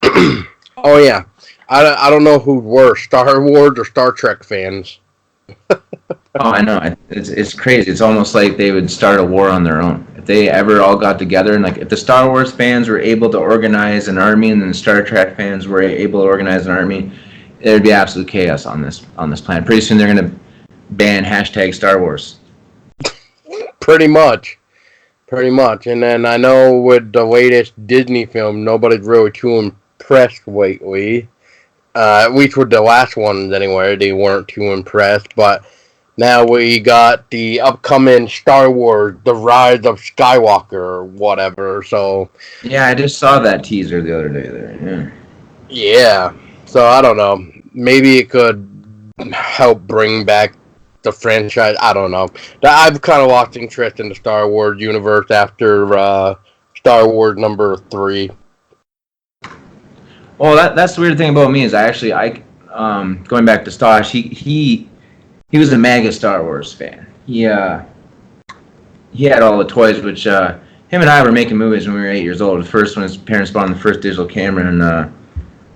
A: Oh yeah, I don't know who's worse, Star Wars or Star Trek fans.
C: Oh, I know. It's crazy. It's almost like they would start a war on their own. If they ever all got together and like if the Star Wars fans were able to organize an army and then the Star Trek fans were able to organize an army, there'd be absolute chaos on this planet. Pretty soon they're gonna ban hashtag Star Wars.
A: Pretty much. Pretty much. And then I know with the latest Disney film, nobody's really too impressed lately. At least with the last ones anyway, they weren't too impressed. But now we got the upcoming Star Wars, The Rise of Skywalker or whatever. So,
C: Yeah, I just saw that teaser the other day there. Yeah.
A: yeah. So I don't know. Maybe it could help bring back the franchise. I don't know. I've kind of lost interest in the Star Wars universe after Star Wars number 3.
C: Well, that's the weird thing about me is I going back to Stosh, he was a mega Star Wars fan. He had all the toys, which him and I were making movies when we were 8 years old. The first one, his parents bought him the first digital camera, and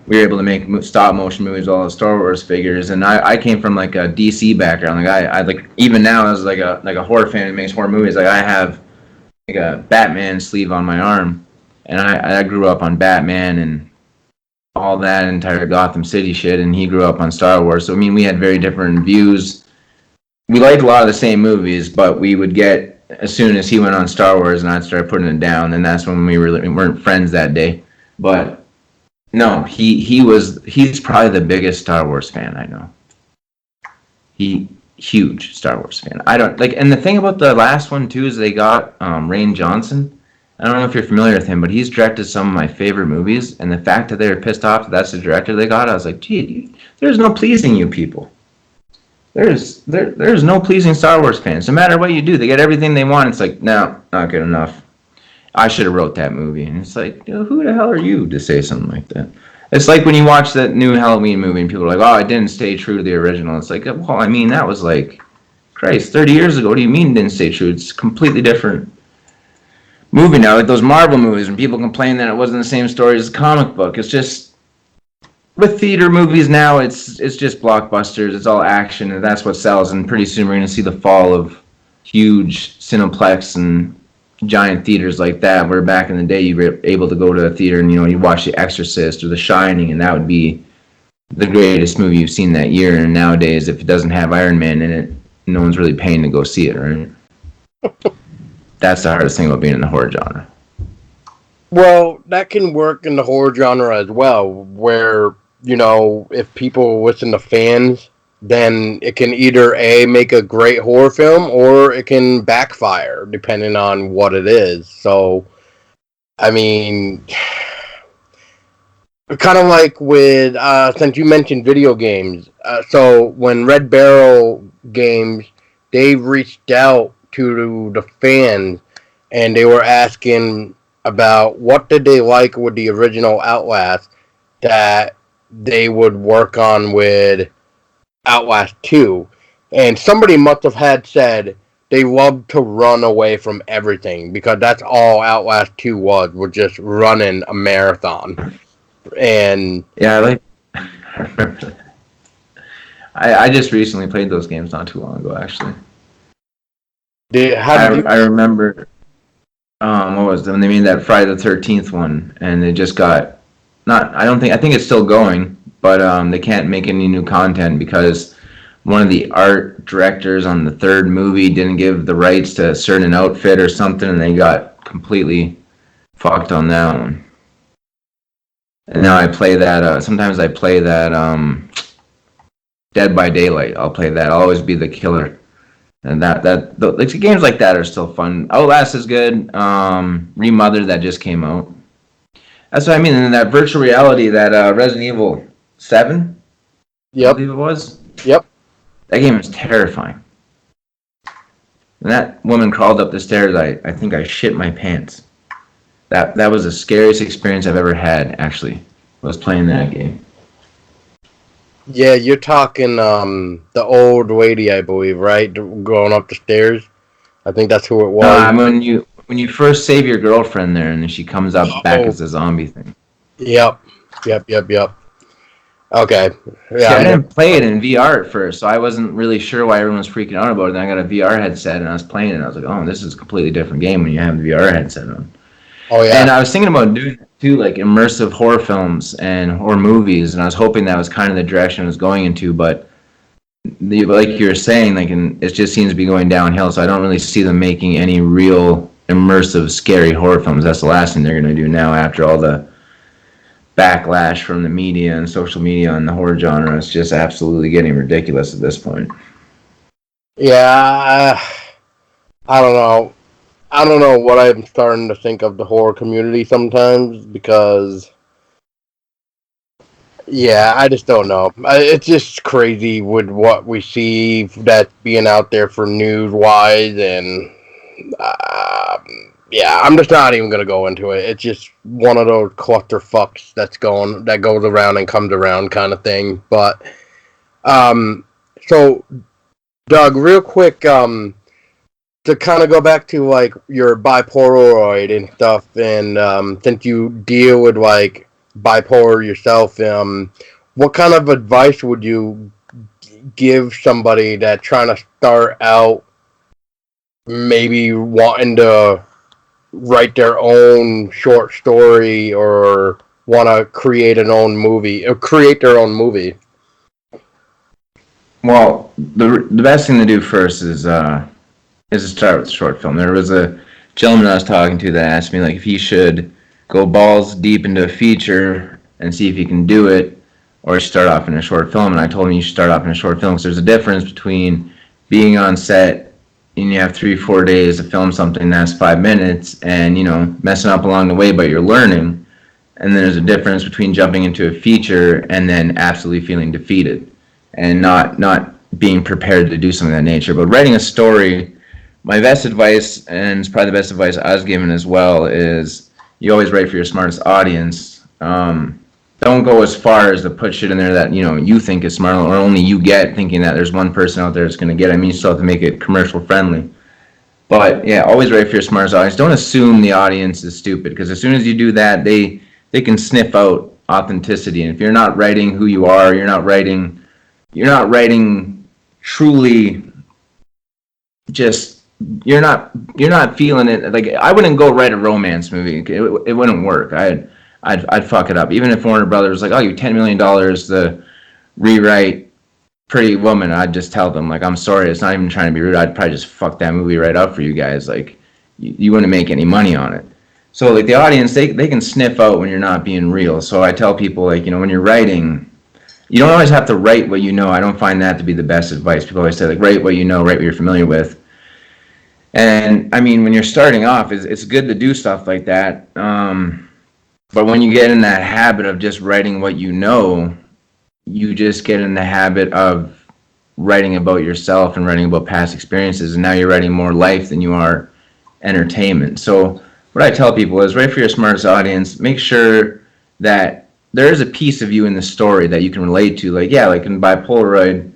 C: we were able to make stop motion movies, all the Star Wars figures. And I came from like a DC background. Like I like even now as like a horror fan who makes horror movies. Like I have like a Batman sleeve on my arm, and I grew up on Batman and all that entire Gotham City shit, and he grew up on Star Wars. So I mean, we had very different views. We liked a lot of the same movies, but we would get as soon as he went on Star Wars and I'd start putting it down, and that's when we weren't friends that day. But no, he's probably the biggest Star Wars fan I know. Huge Star Wars fan. I don't like, and the thing about the last one too is they got Rian Johnson. I don't know if you're familiar with him, but he's directed some of my favorite movies, and the fact that they were pissed off that that's the director they got, I was like, gee, there's no pleasing you people. There's no pleasing Star Wars fans. No matter what you do, they get everything they want. It's like, no, not good enough. I should have wrote that movie. And it's like, who the hell are you to say something like that? It's like when you watch that new Halloween movie and people are like, oh, I didn't stay true to the original. It's like, well, I mean, that was like, Christ, 30 years ago. What do you mean didn't stay true? It's completely different movie now. Like those Marvel movies, when people complain that it wasn't the same story as a comic book. It's just, with theater movies now, it's just blockbusters. It's all action, and that's what sells. And pretty soon we're going to see the fall of huge Cineplex and giant theaters like that, where back in the day you were able to go to a theater and you watch The Exorcist or The Shining, and that would be the greatest movie you've seen that year. And nowadays, if it doesn't have Iron Man in it, no one's really paying to go see it, right? That's the hardest thing about being in the horror genre.
A: Well, that can work in the horror genre as well, where, if people listen to fans, then it can either A, make a great horror film, or it can backfire, depending on what it is. So, I mean, kind of like with, since you mentioned video games, so when Red Barrel Games, they reached out to the fans, and they were asking about what did they like with the original Outlast that they would work on with Outlast 2. And somebody must have had said they loved to run away from everything, because that's all Outlast 2 was just running a marathon. And
C: yeah, I remember that. I just recently played those games not too long ago, actually. I remember what was it, when they made that Friday the 13th one, and they just got I think it's still going, but they can't make any new content because one of the art directors on the third movie didn't give the rights to a certain outfit or something, and they got completely fucked on that one. And now I play that, sometimes I play that Dead by Daylight. I'll play that. I'll always be the killer. And like games like that are still fun. Outlast is good. Remothered, that just came out. That's what I mean. And that virtual reality, that Resident Evil 7,
A: yep.
C: I believe it was.
A: Yep.
C: That game is terrifying. And that woman crawled up the stairs. I think I shit my pants. That was the scariest experience I've ever had, actually, was playing that game.
A: Yeah, you're talking the old lady, I believe, right? Going up the stairs. I think that's who it was.
C: When you first save your girlfriend there, and then she comes up back as a zombie thing.
A: Yep. Okay. Yeah,
C: See, I
A: I'm
C: didn't play it in VR at first, so I wasn't really sure why everyone was freaking out about it. Then I got a VR headset and I was playing it, and I was like, oh, this is a completely different game when you have the VR headset on.
A: Oh
C: And
A: yeah.
C: I was thinking about doing that too, like immersive horror films and horror movies, and I was hoping that was kind of the direction I was going into, but like you were saying, like, it just seems to be going downhill, so I don't really see them making any real immersive, scary horror films. That's the last thing they're going to do now after all the backlash from the media and social media on the horror genre. It's just absolutely getting ridiculous at this point.
A: Yeah. I don't know. I don't know what I'm starting to think of the horror community sometimes because, yeah, I just don't know. It's just crazy with what we see that's being out there for news wise, and yeah, I'm just not even gonna go into it. It's just one of those cluster fucks that goes around and comes around kind of thing. But um, so Doug, real quick, to kind of go back to like your Bi-Polaroid and stuff, and since you deal with like bipolar yourself, what kind of advice would you give somebody that trying to start out, maybe wanting to write their own short story or want to create an own movie or create their own movie?
C: Well, the best thing to do first is to start with a short film. There was a gentleman I was talking to that asked me like if he should go balls deep into a feature and see if he can do it, or start off in a short film. And I told him you should start off in a short film because there's a difference between being on set and you have 3-4 days to film something that's 5 minutes and messing up along the way, but you're learning. And then there's a difference between jumping into a feature and then absolutely feeling defeated and not being prepared to do something of that nature. But writing a story, my best advice, and it's probably the best advice I was given as well, is you always write for your smartest audience. Don't go as far as to put shit in there that you think is smart or only you get, thinking that there's one person out there that's going to get it. I mean, you still have to make it commercial friendly. But yeah, always write for your smartest audience. Don't assume the audience is stupid, because as soon as you do that, they can sniff out authenticity. And if you're not writing who you are, you're not writing truly, just you're not feeling it. Like, I wouldn't go write a romance movie. It wouldn't work. I'd fuck it up. Even if Warner Brothers was like, oh, you $10 million to rewrite Pretty Woman, I'd just tell them, like, I'm sorry, it's not even trying to be rude. I'd probably just fuck that movie right up for you guys. Like, you wouldn't make any money on it. So, like, the audience, they can sniff out when you're not being real. So I tell people, like, when you're writing, you don't always have to write what you know. I don't find that to be the best advice. People always say, like, write what you know, write what you're familiar with. And, I mean, when you're starting off, it's good to do stuff like that. But when you get in that habit of just writing what you know, you just get in the habit of writing about yourself and writing about past experiences, and now you're writing more life than you are entertainment. So what I tell people is write for your smartest audience. Make sure that there is a piece of you in the story that you can relate to. Like, yeah, like in Bi-Polaroid,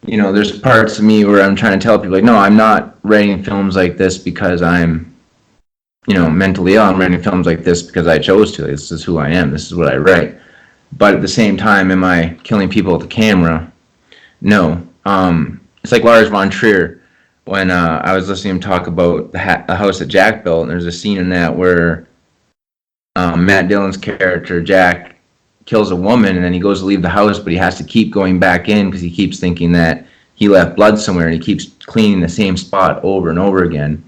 C: there's parts of me where I'm trying to tell people, like, no, I'm not writing films like this because I'm mentally ill. I'm writing films like this because I chose to. This is who I am. This is what I write. But at the same time, am I killing people with the camera? No. It's like Lars von Trier. When I was listening to him talk about the house that Jack built, and there's a scene in that where Matt Dillon's character, Jack, kills a woman, and then he goes to leave the house, but he has to keep going back in because he keeps thinking that he left blood somewhere, and he keeps cleaning the same spot over and over again.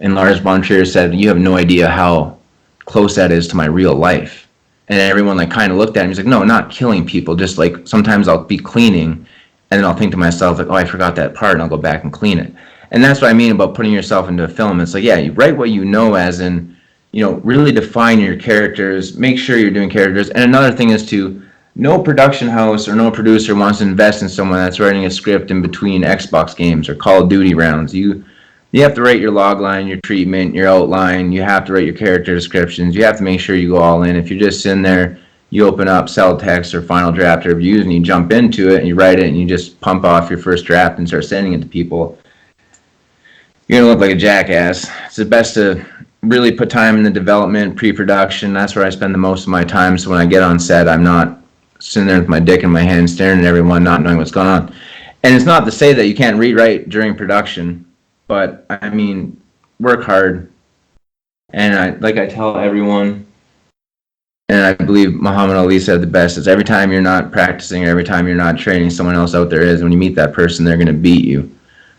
C: And Lars von Trier said, you have no idea how close that is to my real life. And everyone like kind of looked at him. He's like, no, not killing people. Just like sometimes I'll be cleaning and then I'll think to myself, like, oh, I forgot that part, and I'll go back and clean it. And that's what I mean about putting yourself into a film. It's like, yeah, you write what you know, as in, really define your characters, make sure you're doing characters. And another thing is no production house or no producer wants to invest in someone that's writing a script in between Xbox games or Call of Duty rounds. You have to write your log line, your treatment, your outline. You have to write your character descriptions. You have to make sure you go all in. If you're just in there, you open up cell text or final draft or reviews and you jump into it and you write it and you just pump off your first draft and start sending it to people, you're going to look like a jackass. It's the best to really put time in the development, pre-production. That's where I spend the most of my time. So when I get on set, I'm not sitting there with my dick in my hand, staring at everyone, not knowing what's going on. And it's not to say that you can't rewrite during production, but I mean, work hard. And I tell everyone, and I believe Muhammad Ali said the best, is every time you're not practicing, or every time you're not training, someone else out there is. When you meet that person, they're going to beat you.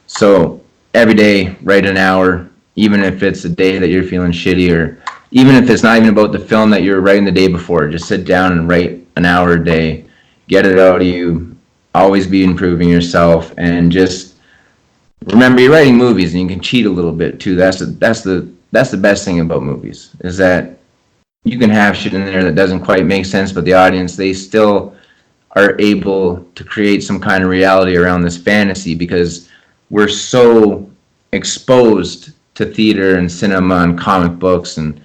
C: So every day, write an hour, even if it's a day that you're feeling shitty, or even if it's not even about the film that you were writing the day before. Just sit down and write an hour a day. Get it out of you. Always be improving yourself, and just remember you're writing movies, and you can cheat a little bit too. That's the best thing about movies, is that you can have shit in there that doesn't quite make sense, but the audience, they still are able to create some kind of reality around this fantasy, because we're so exposed to theater and cinema and comic books and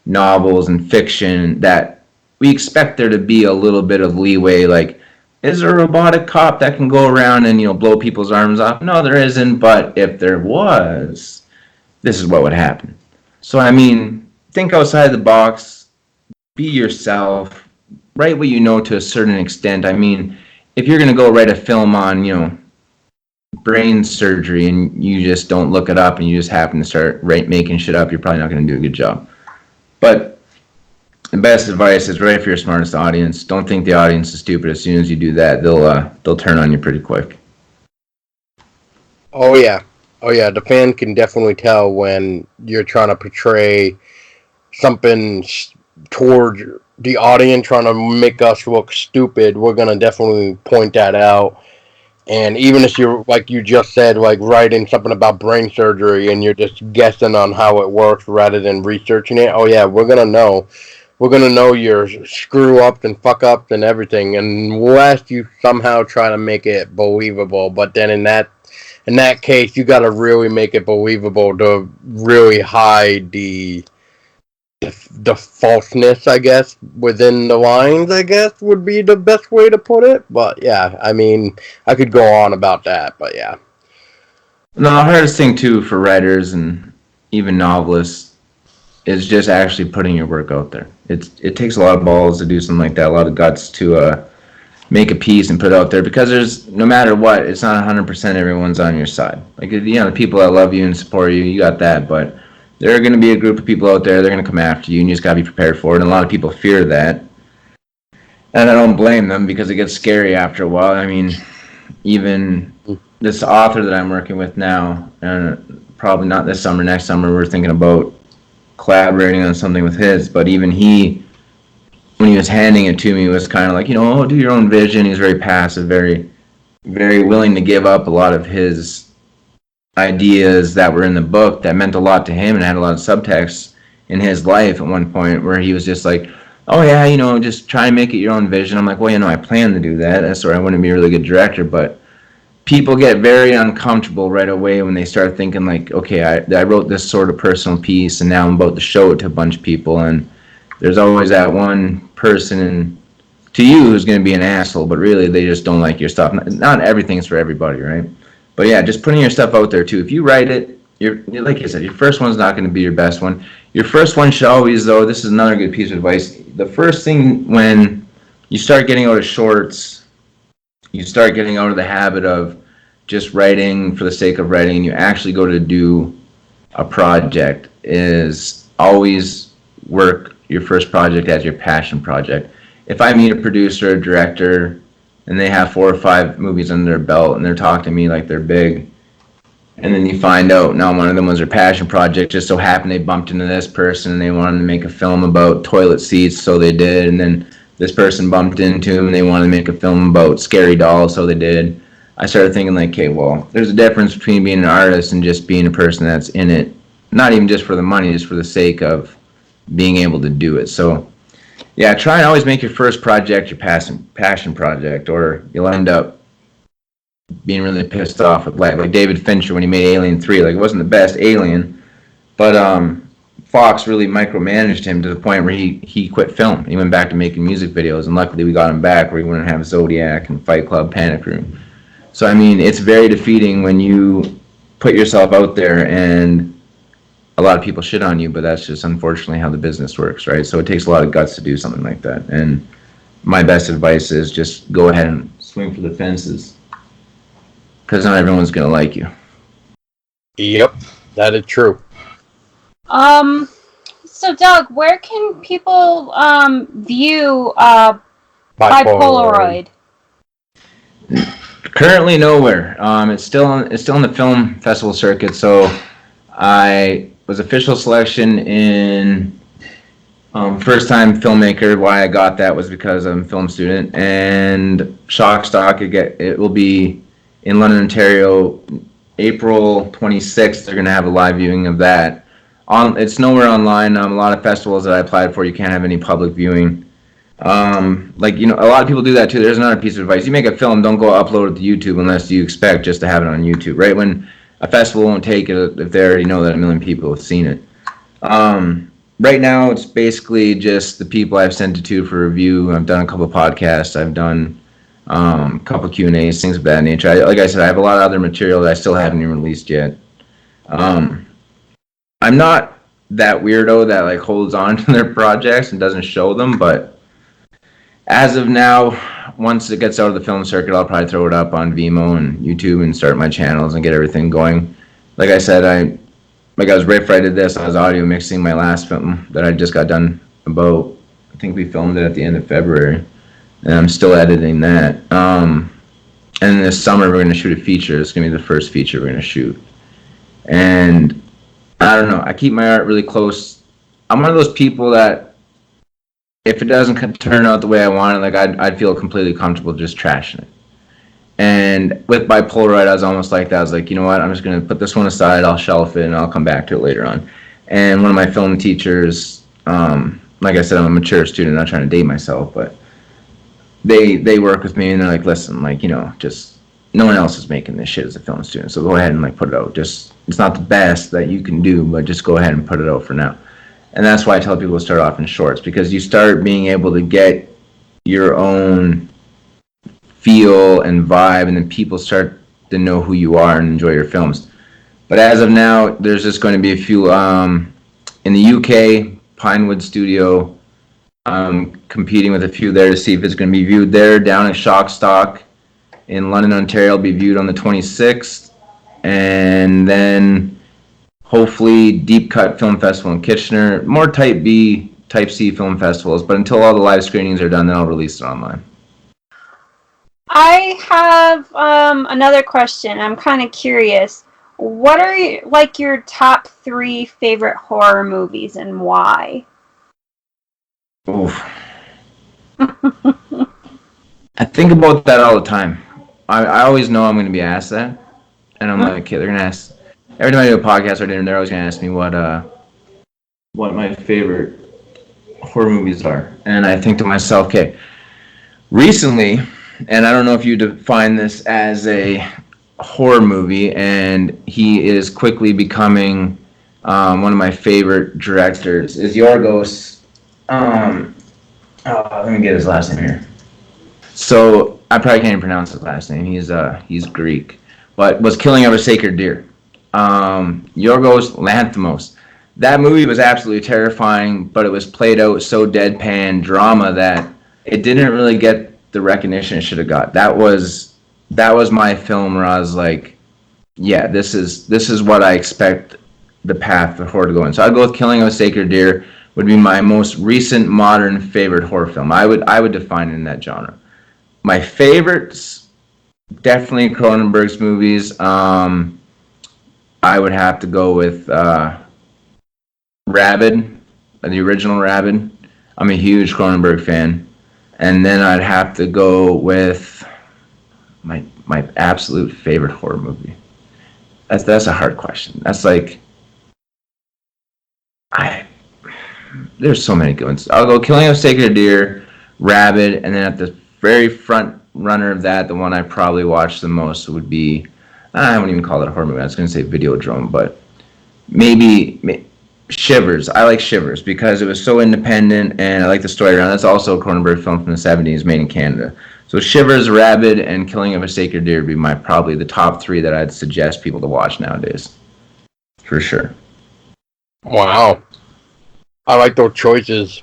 C: novels and fiction that we expect there to be a little bit of leeway. Like, is there a robotic cop that can go around and, blow people's arms off? No, there isn't, but if there was, this is what would happen. So, I mean, think outside the box, be yourself, write what you know to a certain extent. I mean, if you're going to go write a film on, brain surgery, and you just don't look it up and you just happen to start making shit up, you're probably not going to do a good job. But the best advice is write for your smartest audience. Don't think the audience is stupid. As soon as you do that, they'll turn on you pretty quick.
A: Oh yeah. The fan can definitely tell when you're trying to portray something toward the audience, trying to make us look stupid. We're gonna definitely point that out. And even if you're, like you just said, like writing something about brain surgery and you're just guessing on how it works rather than researching it, oh yeah, we're gonna know. We're gonna know your screw ups and fuck ups and everything, unless you somehow try to make it believable. But then in that case, you gotta really make it believable to really hide the falseness, I guess, within the lines, I guess, would be the best way to put it. But yeah, I mean, I could go on about that, but yeah.
C: No, the hardest thing too for writers and even novelists is just actually putting your work out there. It takes a lot of balls to do something like that, a lot of guts to make a piece and put it out there, because there's, no matter what, it's not 100% everyone's on your side. Like, the people that love you and support you, you got that, but there are going to be a group of people out there, they're going to come after you, and you just got to be prepared for it. And a lot of people fear that. And I don't blame them, because it gets scary after a while. I mean, even this author that I'm working with now, and probably not this summer, next summer, we're thinking about collaborating on something with his. But even he, when he was handing it to me, was kind of like, do your own vision. He's very passive, very, very willing to give up a lot of his ideas that were in the book that meant a lot to him and had a lot of subtext in his life at one point, where he was just like, oh yeah, just try and make it your own vision. I'm like, well, I plan to do that. That's where I wouldn't be a really good director. But people get very uncomfortable right away when they start thinking like, okay, I wrote this sort of personal piece and now I'm about to show it to a bunch of people. And there's always that one person to you who's going to be an asshole, but really they just don't like your stuff. Not everything's for everybody, right? But yeah, just putting your stuff out there too. If you write it, like you said, your first one's not going to be your best one. Your first one should always, though, this is another good piece of advice. The first thing, when you start getting out of shorts, you start getting out of the habit of just writing for the sake of writing, and you actually go to do a project, is always work your first project as your passion project. If I meet a producer, a director, and they have 4 or 5 movies under their belt, and they're talking to me like they're big, and then you find out now one of them was their passion project, just so happened they bumped into this person and they wanted to make a film about toilet seats, so they did, and then this person bumped into him and they wanted to make a film about scary dolls, so they did. I started thinking like, okay, well, there's a difference between being an artist and just being a person that's in it, not even just for the money, just for the sake of being able to do it. So yeah, try and always make your first project your passion project, or you'll end up being really pissed off with life. Like David Fincher when he made Alien 3. Like, it wasn't the best Alien, but Fox really micromanaged him to the point where he quit film. He went back to making music videos, and luckily we got him back where he wouldn't have Zodiac and Fight Club, Panic Room. So, I mean, it's very defeating when you put yourself out there and a lot of people shit on you, but that's just unfortunately how the business works, right? So it takes a lot of guts to do something like that. And my best advice is just go ahead and swing for the fences, because not everyone's gonna like you.
A: Yep, that is true.
B: So Doug, where can people view
A: Bi-Polaroid.
B: Bi-Polaroid?
C: Currently nowhere. It's still in the film festival circuit. So I was official selection in first time filmmaker. Why I got that was because I'm a film student, and Shock Stock. It will be in London, Ontario, April 26th. They're gonna have a live viewing of that. It's nowhere online. A lot of festivals that I applied for, you can't have any public viewing. A lot of people do that too. There's another piece of advice. You make a film, don't go upload it to YouTube unless you expect just to have it on YouTube, right? When a festival won't take it if they already know that a million people have seen it. Right now, it's basically just the people I've sent it to for review. I've done a couple of podcasts. I've done a couple of Q&As, things of that nature. Like I said, I have a lot of other material that I still haven't even released yet. I'm not that weirdo that like holds on to their projects and doesn't show them, but as of now, once it gets out of the film circuit, I'll probably throw it up on Vimeo and YouTube and start my channels and get everything going. Like I said, I was right before I did this, I was audio mixing my last film that I just got done about, I think we filmed it at the end of February, and I'm still editing that. And this summer we're going to shoot a feature. It's going to be the first feature we're going to shoot. And I don't know, I keep my art really close. I'm one of those people that if it doesn't turn out the way I want it, like I'd feel completely comfortable just trashing it. And with Bi-Polaroid, I was almost like that. I was like, you know what? I'm just going to put this one aside. I'll shelf it, and I'll come back to it later on. And one of my film teachers, like I said, I'm a mature student, not trying to date myself, but they work with me, and they're like, listen, like, just no one else is making this shit as a film student, so go ahead and like put it out. Just it's not the best that you can do, but just go ahead and put it out for now. And that's why I tell people to start off in shorts, because you start being able to get your own feel and vibe, and then people start to know who you are and enjoy your films. But as of now, there's just going to be a few in the UK, Pinewood Studio. I'm competing with a few there to see if it's going to be viewed there. Down at Shock Stock in London, Ontario, will be viewed on the 26th. And then hopefully Deep Cut Film Festival in Kitchener. More Type B, Type C film festivals. But until all the live screenings are done, then I'll release it online.
B: I have another question. I'm kind of curious. What are your top 3 favorite horror movies and why?
C: Oof. I think about that all the time. I always know I'm going to be asked that, and I'm like, okay, they're going to ask. Every time I do a podcast or dinner, they're always going to ask me what my favorite horror movies are, and I think to myself, okay, recently, and I don't know if you define this as a horror movie, and he is quickly becoming one of my favorite directors, is Yorgos. Let me get his last name here. So I probably can't even pronounce his last name. He's Greek, but was Killing of a Sacred Deer. Yorgos Lanthimos. That movie was absolutely terrifying, but it was played out so deadpan drama that it didn't really get the recognition it should have got. That was my film where I was like, yeah, this is what I expect the path for horror to go in. So I'd go with Killing of a Sacred Deer. Would be my most recent modern favorite horror film. I would define it in that genre. My favorites, definitely Cronenberg's movies. I would have to go with Rabid, the original Rabid. I'm a huge Cronenberg fan. And then I'd have to go with my absolute favorite horror movie. That's a hard question. That's like there's so many good ones. I'll go Killing of a Sacred Deer, Rabid, and then at the very front runner of that, the one I probably watched the most would be, I wouldn't even call it a horror movie. I was going to say Videodrome, but maybe Shivers. I like Shivers because it was so independent, and I like the story around. That's also a Cronenberg film from the 70s, made in Canada. So Shivers, Rabid, and Killing of a Sacred Deer would be probably the top 3 that I'd suggest people to watch nowadays, for sure.
A: Wow. I like those choices.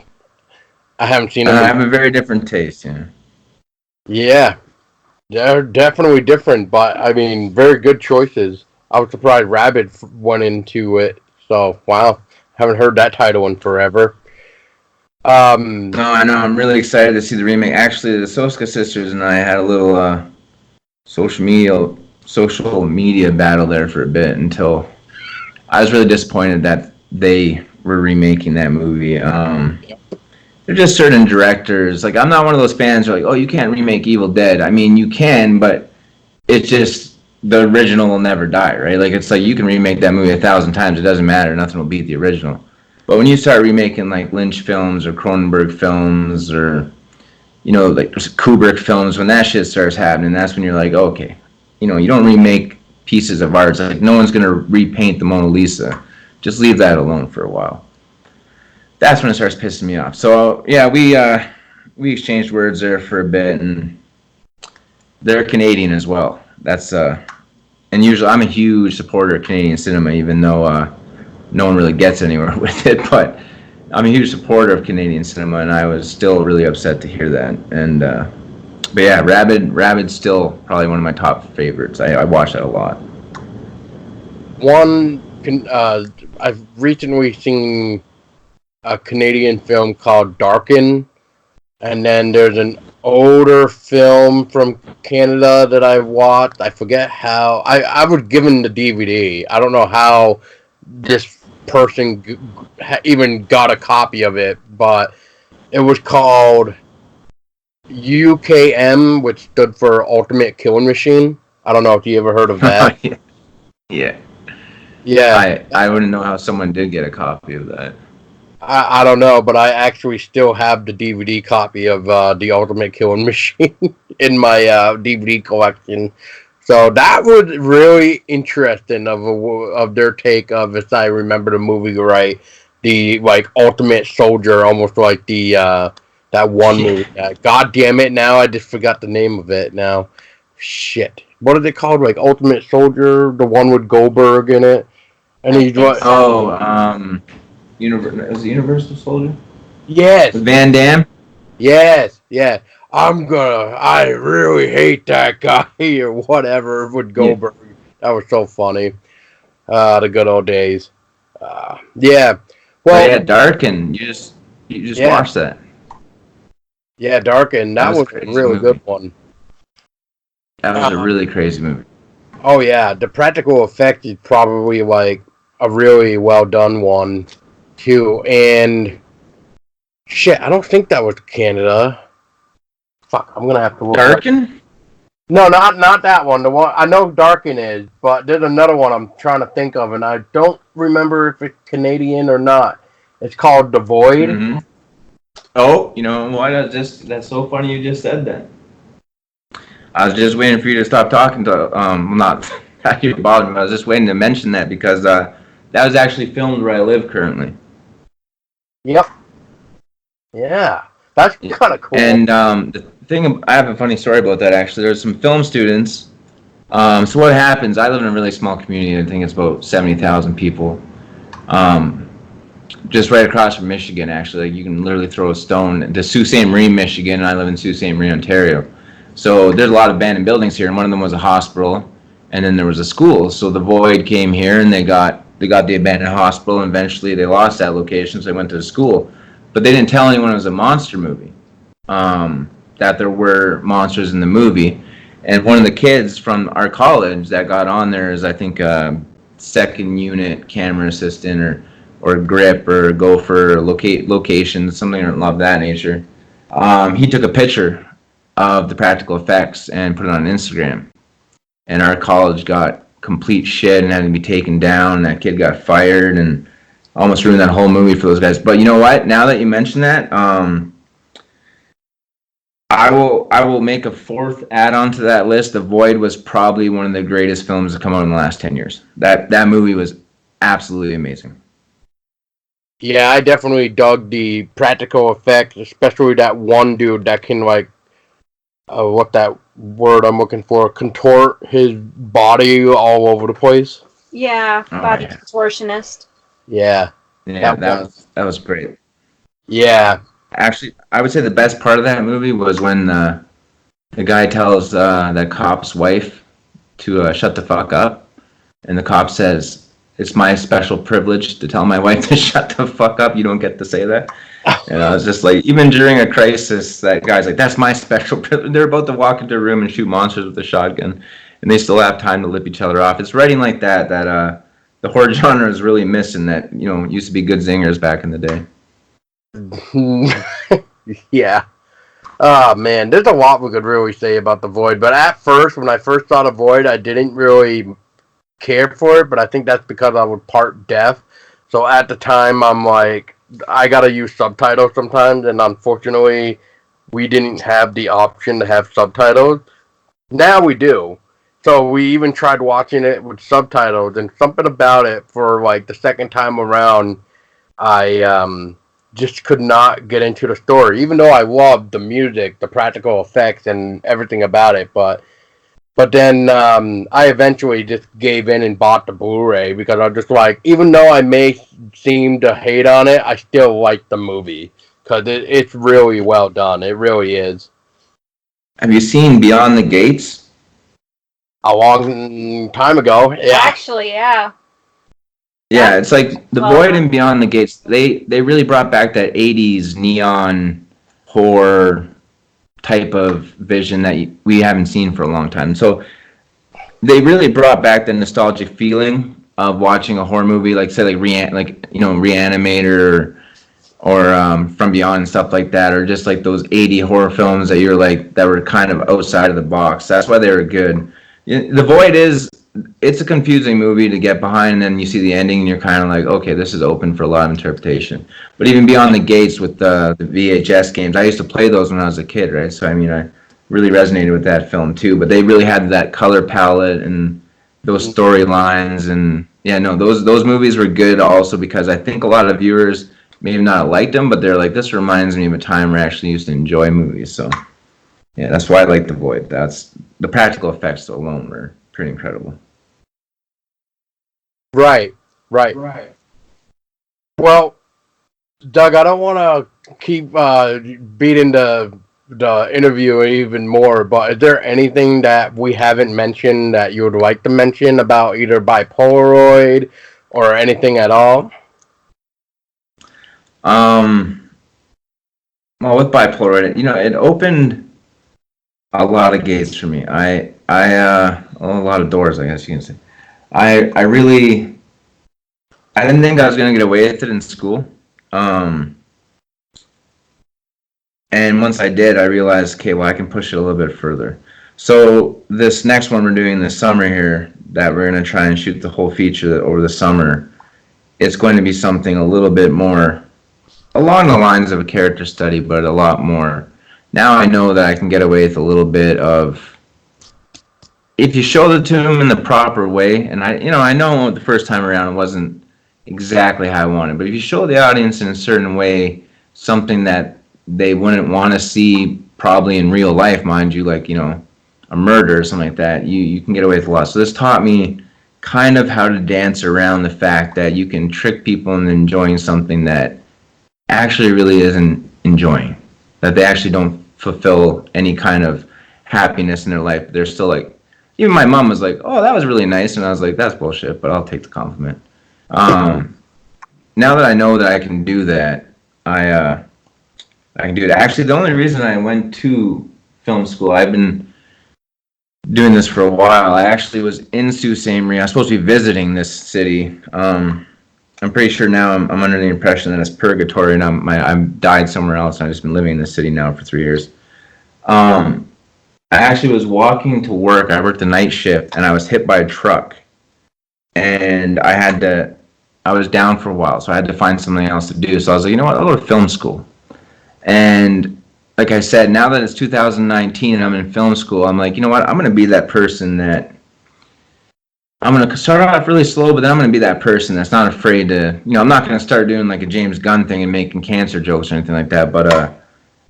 A: I haven't seen
C: I
A: them.
C: have a very different taste, yeah.
A: Yeah, they're definitely different, but I mean, very good choices. I was surprised Rabbit went into it. So wow, haven't heard that title in forever. Um,
C: No, I know. I'm really excited to see the remake. Actually, the Soska sisters and I had a little social media social media battle there for a bit until I was really disappointed that they were remaking that movie. There's just certain directors. Like, I'm not one of those fans who are like, oh, you can't remake Evil Dead. I mean, you can, but it's just the original will never die, right? Like, it's like you can remake that movie 1,000 times. It doesn't matter. Nothing will beat the original. But when you start remaking like Lynch films or Cronenberg films or like Kubrick films, when that shit starts happening, that's when you're like, oh, okay, you don't remake pieces of art. It's like no one's gonna repaint the Mona Lisa. Just leave that alone for a while. That's when it starts pissing me off. So yeah, we exchanged words there for a bit, and they're Canadian as well. That's and usually I'm a huge supporter of Canadian cinema, even though no one really gets anywhere with it. But I'm a huge supporter of Canadian cinema, and I was still really upset to hear that. And but yeah, Rabid's still probably one of my top favorites. I watch that a lot.
A: one can I've recently seen a Canadian film called Darken, and then there's an older film from Canada that I watched. I forget how. I was given the DVD. I don't know how this person even got a copy of it, but it was called UKM, which stood for Ultimate Killing Machine. I don't know if you ever heard of that.
C: Yeah, yeah.
A: Yeah,
C: I wouldn't know how someone did get a copy of that.
A: I don't know, but I actually still have the DVD copy of the Ultimate Killing Machine in my DVD collection. So that was really interesting of their take of, if I remember the movie right, the like Ultimate Soldier, almost like the that one
C: Yeah.
A: movie. God damn it! Now I just forgot the name of it. Now, shit. What is it called? Like Ultimate Soldier, the one with Goldberg in it, and
B: I
A: he's
B: think
A: what?
B: so.
C: Oh, was it Universal Soldier?
A: Yes,
C: With Van Damme?
A: yes, yeah. I really hate that guy or whatever with
C: Yeah.
A: Goldberg. That was so funny. The good old days. Yeah.
C: But
A: Well,
C: yeah, Dark and you just
A: yeah,
C: watch that.
A: yeah, Darkin.
C: That
A: That
C: was a
A: was a
C: crazy
A: really good
C: movie.
A: one.
C: That was a
A: Uh,
C: really crazy movie.
A: oh yeah, the practical effect is probably like a really well done one too. And shit, I don't think that was Canada. Fuck, I'm gonna have to look up.
C: Darkin?
A: No, not that one. The one I know Darkin is, but there's another one I'm trying to think of, and I don't remember if it's Canadian or not. It's called The Void.
C: Mm-hmm. Oh, you know what? That's so funny you just said that. I was just waiting for you to stop talking to not not you to bother me. I was just waiting to mention that because that was actually filmed where I live currently.
A: Yep. Yeah, that's
C: Yeah.
A: kind of cool.
C: And the thing, I have a funny story about that actually. There's some film students. So what happens? I live in a really small community. I think it's about 70,000 people. Um, just right across from Michigan, actually. Like you can literally throw a stone to Sault Ste. Marie, Michigan, and I live in Sault Ste. Marie, Ontario. So there's a lot of abandoned buildings here, and one of them was a hospital, and then there was a school. So the Void came here, and they got the abandoned hospital, and eventually they lost that location, so they went to the school. But they didn't tell anyone it was a monster movie. That there were monsters in the movie, and one of the kids from our college that got on there is, I think, second unit camera assistant or grip or gopher or location, something of that nature. He took a picture of the practical effects and put it on Instagram. And our college got complete shit and had to be taken down. That kid got fired and almost ruined that whole movie for those guys. But you know what? Now that you mention that, I will make a fourth add-on to that list. The Void was probably one of the greatest films to come out in the last 10 years. That movie was absolutely amazing.
A: Yeah, I definitely dug the practical effects, especially that one dude that can like, what that word I'm looking for, contort his body all over the place.
B: Yeah,
C: Oh
B: body
C: yeah.
B: contortionist.
A: Yeah,
C: Yeah,
A: that
C: that
A: one.
C: was that was great.
A: Yeah,
C: Actually, I would say the best part of that movie was when the guy tells that cop's wife to shut the fuck up, and the cop says, "It's my special privilege to tell my wife to shut the fuck up. You don't get to say that." And I was just like, even during a crisis, that guy's like, "That's my special privilege." They're about to walk into a room and shoot monsters with a shotgun, and they still have time to lip each other off. It's writing like that the horror genre is really missing. That used to be good zingers back in the day.
A: Yeah. Oh man, there's a lot we could really say about The Void, but at first, when I first saw The Void, I didn't really care for it, but I think that's because I was part deaf. So at the time, I'm like, I gotta use subtitles sometimes, and unfortunately, we didn't have the option to have subtitles. Now we do. So we even tried watching it with subtitles, and something about it for like the second time around, I just could not get into the story, even though I loved the music, the practical effects, and everything about it. But then I eventually just gave in and bought the Blu-ray because I was just like, even though I may seem to hate on it, I still like the movie because it's really well done. It really is.
C: Have you seen Beyond the Gates?
A: A long time ago, yeah.
B: Actually, yeah.
C: Yeah, it's like The
B: Well
C: Void
B: done.
C: and Beyond the Gates. They really brought back that '80s neon horror type of vision that we haven't seen for a long time. So they really brought back the nostalgic feeling of watching a horror movie, like say Reanimator or From Beyond and stuff like that, or just like those '80s horror films that you're like that were kind of outside of the box. That's why they were good. The Void it's a confusing movie to get behind, and then you see the ending and you're kind of like, okay, this is open for a lot of interpretation. But even Beyond the Gates with the VHS games, I used to play those when I was a kid, right? So I mean, I really resonated with that film too. But they really had that color palette and those storylines, and yeah, no, those movies were good also because I think a lot of viewers may have not liked them, but they're like, this reminds me of a time where I actually used to enjoy movies. So yeah, that's why I like The Void. That's the practical effects alone were pretty incredible.
A: Right, right. Well, Doug, I don't want to keep beating the interview even more, but is there anything that we haven't mentioned that you would like to mention about either Bi-Polaroid or anything at all?
C: Um, well, with Bi-Polaroid, it opened a lot of gates for me. A lot of doors, I guess you can say. I really, I didn't think I was gonna get away with it in school. Um, and once I did, I realized, okay, well, I can push it a little bit further. So this next one we're doing this summer here, that we're gonna try and shoot the whole feature over the summer, it's going to be something a little bit more along the lines of a character study, but a lot more. Now I know that I can get away with a little bit of if you show it to them in the proper way. And I know the first time around it wasn't exactly how I wanted, but if you show the audience in a certain way something that they wouldn't want to see probably in real life, mind you, like a murder or something like that, you can get away with a lot. So this taught me kind of how to dance around the fact that you can trick people into enjoying something that actually really isn't enjoying, that they actually don't fulfill any kind of happiness in their life. They're still like, even my mom was like, "Oh, that was really nice," and I was like, "That's bullshit," but I'll take the compliment. Um, Now that I know that I can do that, I can do it. Actually, the only reason I went to film school, I've been doing this for a while. I actually was in Sault Ste. Marie. I was supposed to be visiting this city. I'm pretty sure now I'm under the impression that it's purgatory, and I'm died somewhere else. And I've just been living in this city now for 3 years. I actually was walking to work. I worked the night shift, and I was hit by a truck, and I was down for a while, so I had to find something else to do. So I was like, you know what? I'll go to film school. And like I said, now that it's 2019 and I'm in film school, I'm like, you know what? I'm going to be that person that I'm going to start off really slow, but then I'm going to be that person that's not afraid to, I'm not going to start doing like a James Gunn thing and making cancer jokes or anything like that, but I'm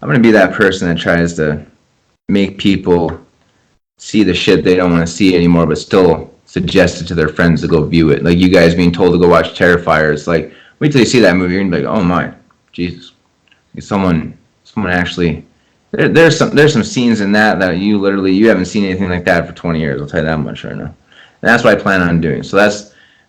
C: going to be that person that tries to make people see the shit they don't want to see anymore, but still suggest it to their friends to go view it. Like you guys being told to go watch Terrifier. It's like, wait till you see that movie, you're going to be like, oh my, Jesus. Someone actually. There's some scenes in that you haven't seen anything like that for 20 years. I'll tell you that much right now. And that's what I plan on doing. So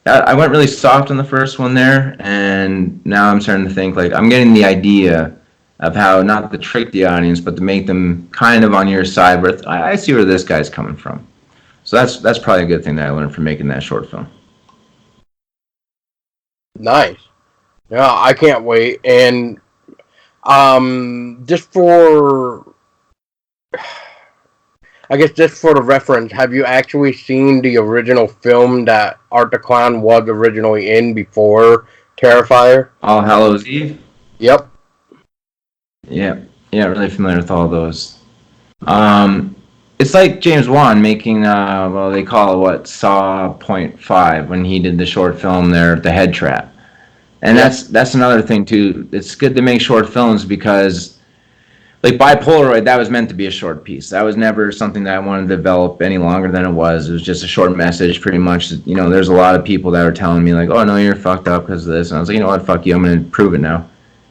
C: I went really soft on the first one there, and now I'm starting to think like I'm getting the idea of how not to trick the audience, but to make them kind of on your side. Where I see where this guy's coming from. So that's probably a good thing that I learned from making that short film.
A: Nice. Yeah, I can't wait. And just for, I guess just for the reference, have you actually seen the original film that Art the Clown was originally in before Terrifier?
C: All Hallows Eve.
A: Yep.
C: Yeah, really familiar with all those. It's like James Wan making, they call it what, Saw .5 when he did the short film there, The Head Trap. And that's another thing too. It's good to make short films because, like Bi-Polaroid, that was meant to be a short piece. That was never something that I wanted to develop any longer than it was. It was just a short message, pretty much. There's a lot of people that were telling me like, "Oh no, you're fucked up because of this," and I was like, "You know what? Fuck you. I'm gonna prove it now."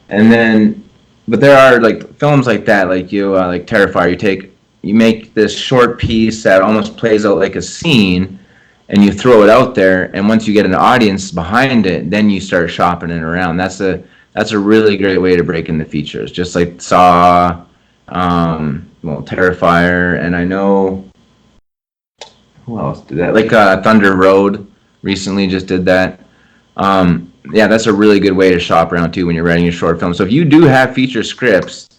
C: And then, but there are like films like that, like like Terrifier. You make this short piece that almost plays out like a scene, and you throw it out there, and once you get an audience behind it, then you start shopping it around. That's a really great way to break into features, just like Saw, Terrifier, and I know who else did that? Like Thunder Road recently just did that. That's a really good way to shop around too when you're writing a short film. So if you do have feature scripts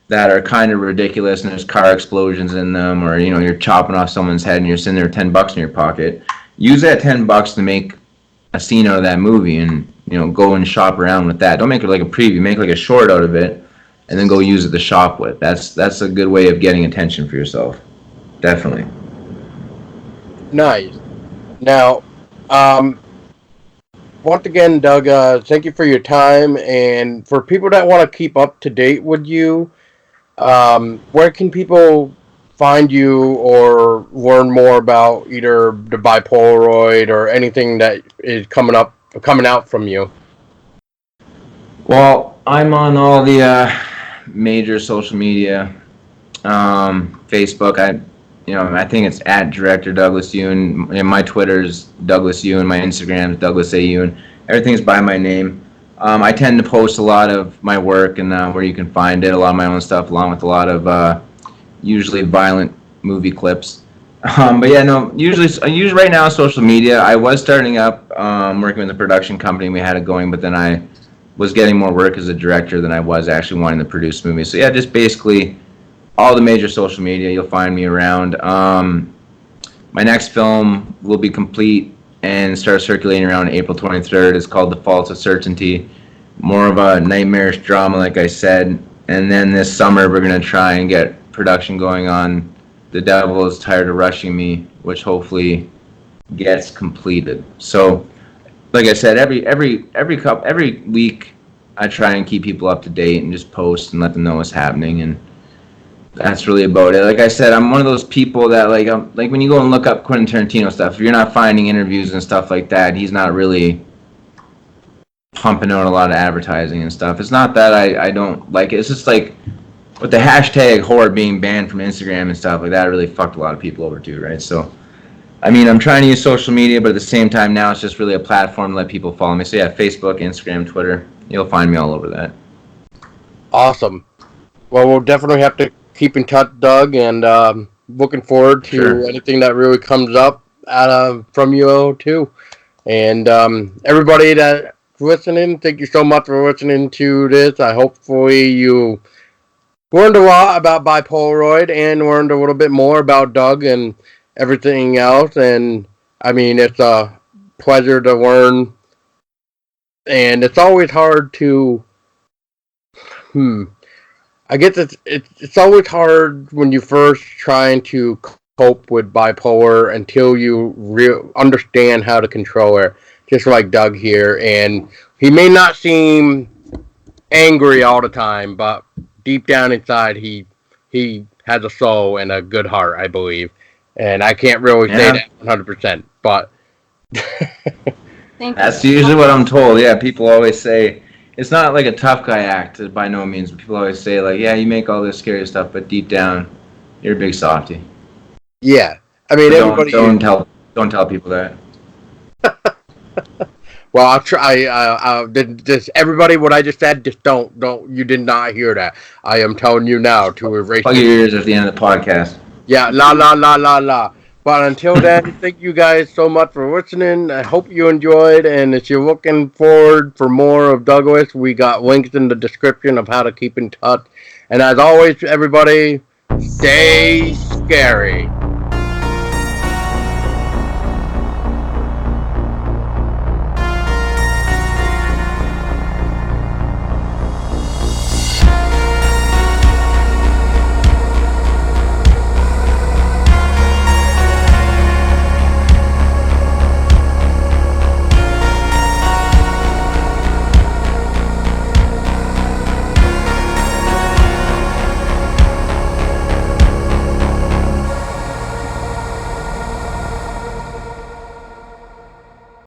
C: that are kind of ridiculous and there's car explosions in them, or you're chopping off someone's head and you're sitting there with $10 in your pocket, use that $10 to make a scene out of that movie, and go and shop around with that. Don't make it like a preview. Make like a short out of it, and then go use it to shop with. That's a good way of getting attention for yourself. Definitely.
A: Nice. Now, once again, Doug, thank you for your time. And for people that want to keep up to date with you, where can people find you or learn more about either the Bi-Polaroid or anything that is coming out from you?
C: Well, I'm on all the major social media. Facebook, I think it's at Director Douglas Ewen. And my Twitter's Douglas Ewen. My Instagram is Douglas A. Ewen. Everything's by my name. I tend to post a lot of my work and where you can find it, a lot of my own stuff, along with a lot of usually violent movie clips. Usually right now social media. I was starting up working with a production company. We had it going, but then I was getting more work as a director than I was actually wanting to produce movies. So yeah, just basically all the major social media, you'll find me around. My next film will be complete and start circulating around April 23rd. It's called The Faults of Certainty. More of a nightmarish drama, like I said. And then this summer, we're going to try and get production going on The Devil is Tired of Rushing Me, which hopefully gets completed. So, like I said, every week, I try and keep people up to date and just post and let them know what's happening, and that's really about it. Like I said, I'm one of those people that like when you go and look up Quentin Tarantino stuff, if you're not finding interviews and stuff like that, he's not really pumping out a lot of advertising and stuff. It's not that I don't like it. It's just like with the hashtag horror being banned from Instagram and stuff like that, it really fucked a lot of people over too, right? So, I mean, I'm trying to use social media, but at the same time now it's just really a platform to let people follow me. So yeah, Facebook, Instagram, Twitter, you'll find me all over that.
A: Awesome. Well, we'll definitely have to keep in touch, Doug, and looking forward to anything that really comes up from you too. And everybody that's listening, thank you so much for listening to this. Hopefully you learned a lot about Bi-Polaroid and learned a little bit more about Doug and everything else. And I mean, it's a pleasure to learn, and it's always hard to I guess it's always hard when you first trying to cope with bipolar until you understand how to control it. Just like Doug here, and he may not seem angry all the time, but deep down inside, he has a soul and a good heart, I believe. And I can't really say that 100%, but
C: that's usually what I'm told. Yeah, people always say it's not like a tough guy act by no means. People always say like, yeah, you make all this scary stuff, but deep down, you're a big softy.
A: Yeah, I mean
C: But
A: everybody.
C: don't tell people that.
A: Well, I'll try. Just everybody, what I just said, just don't. You did not hear that. I am telling you now to erase
C: Plug
A: it.
C: your ears at the end of the podcast.
A: Yeah, la la la la la. But until then, thank you guys so much for listening. I hope you enjoyed. And if you're looking forward for more of Douglas, we got links in the description of how to keep in touch. And as always, everybody, stay scary.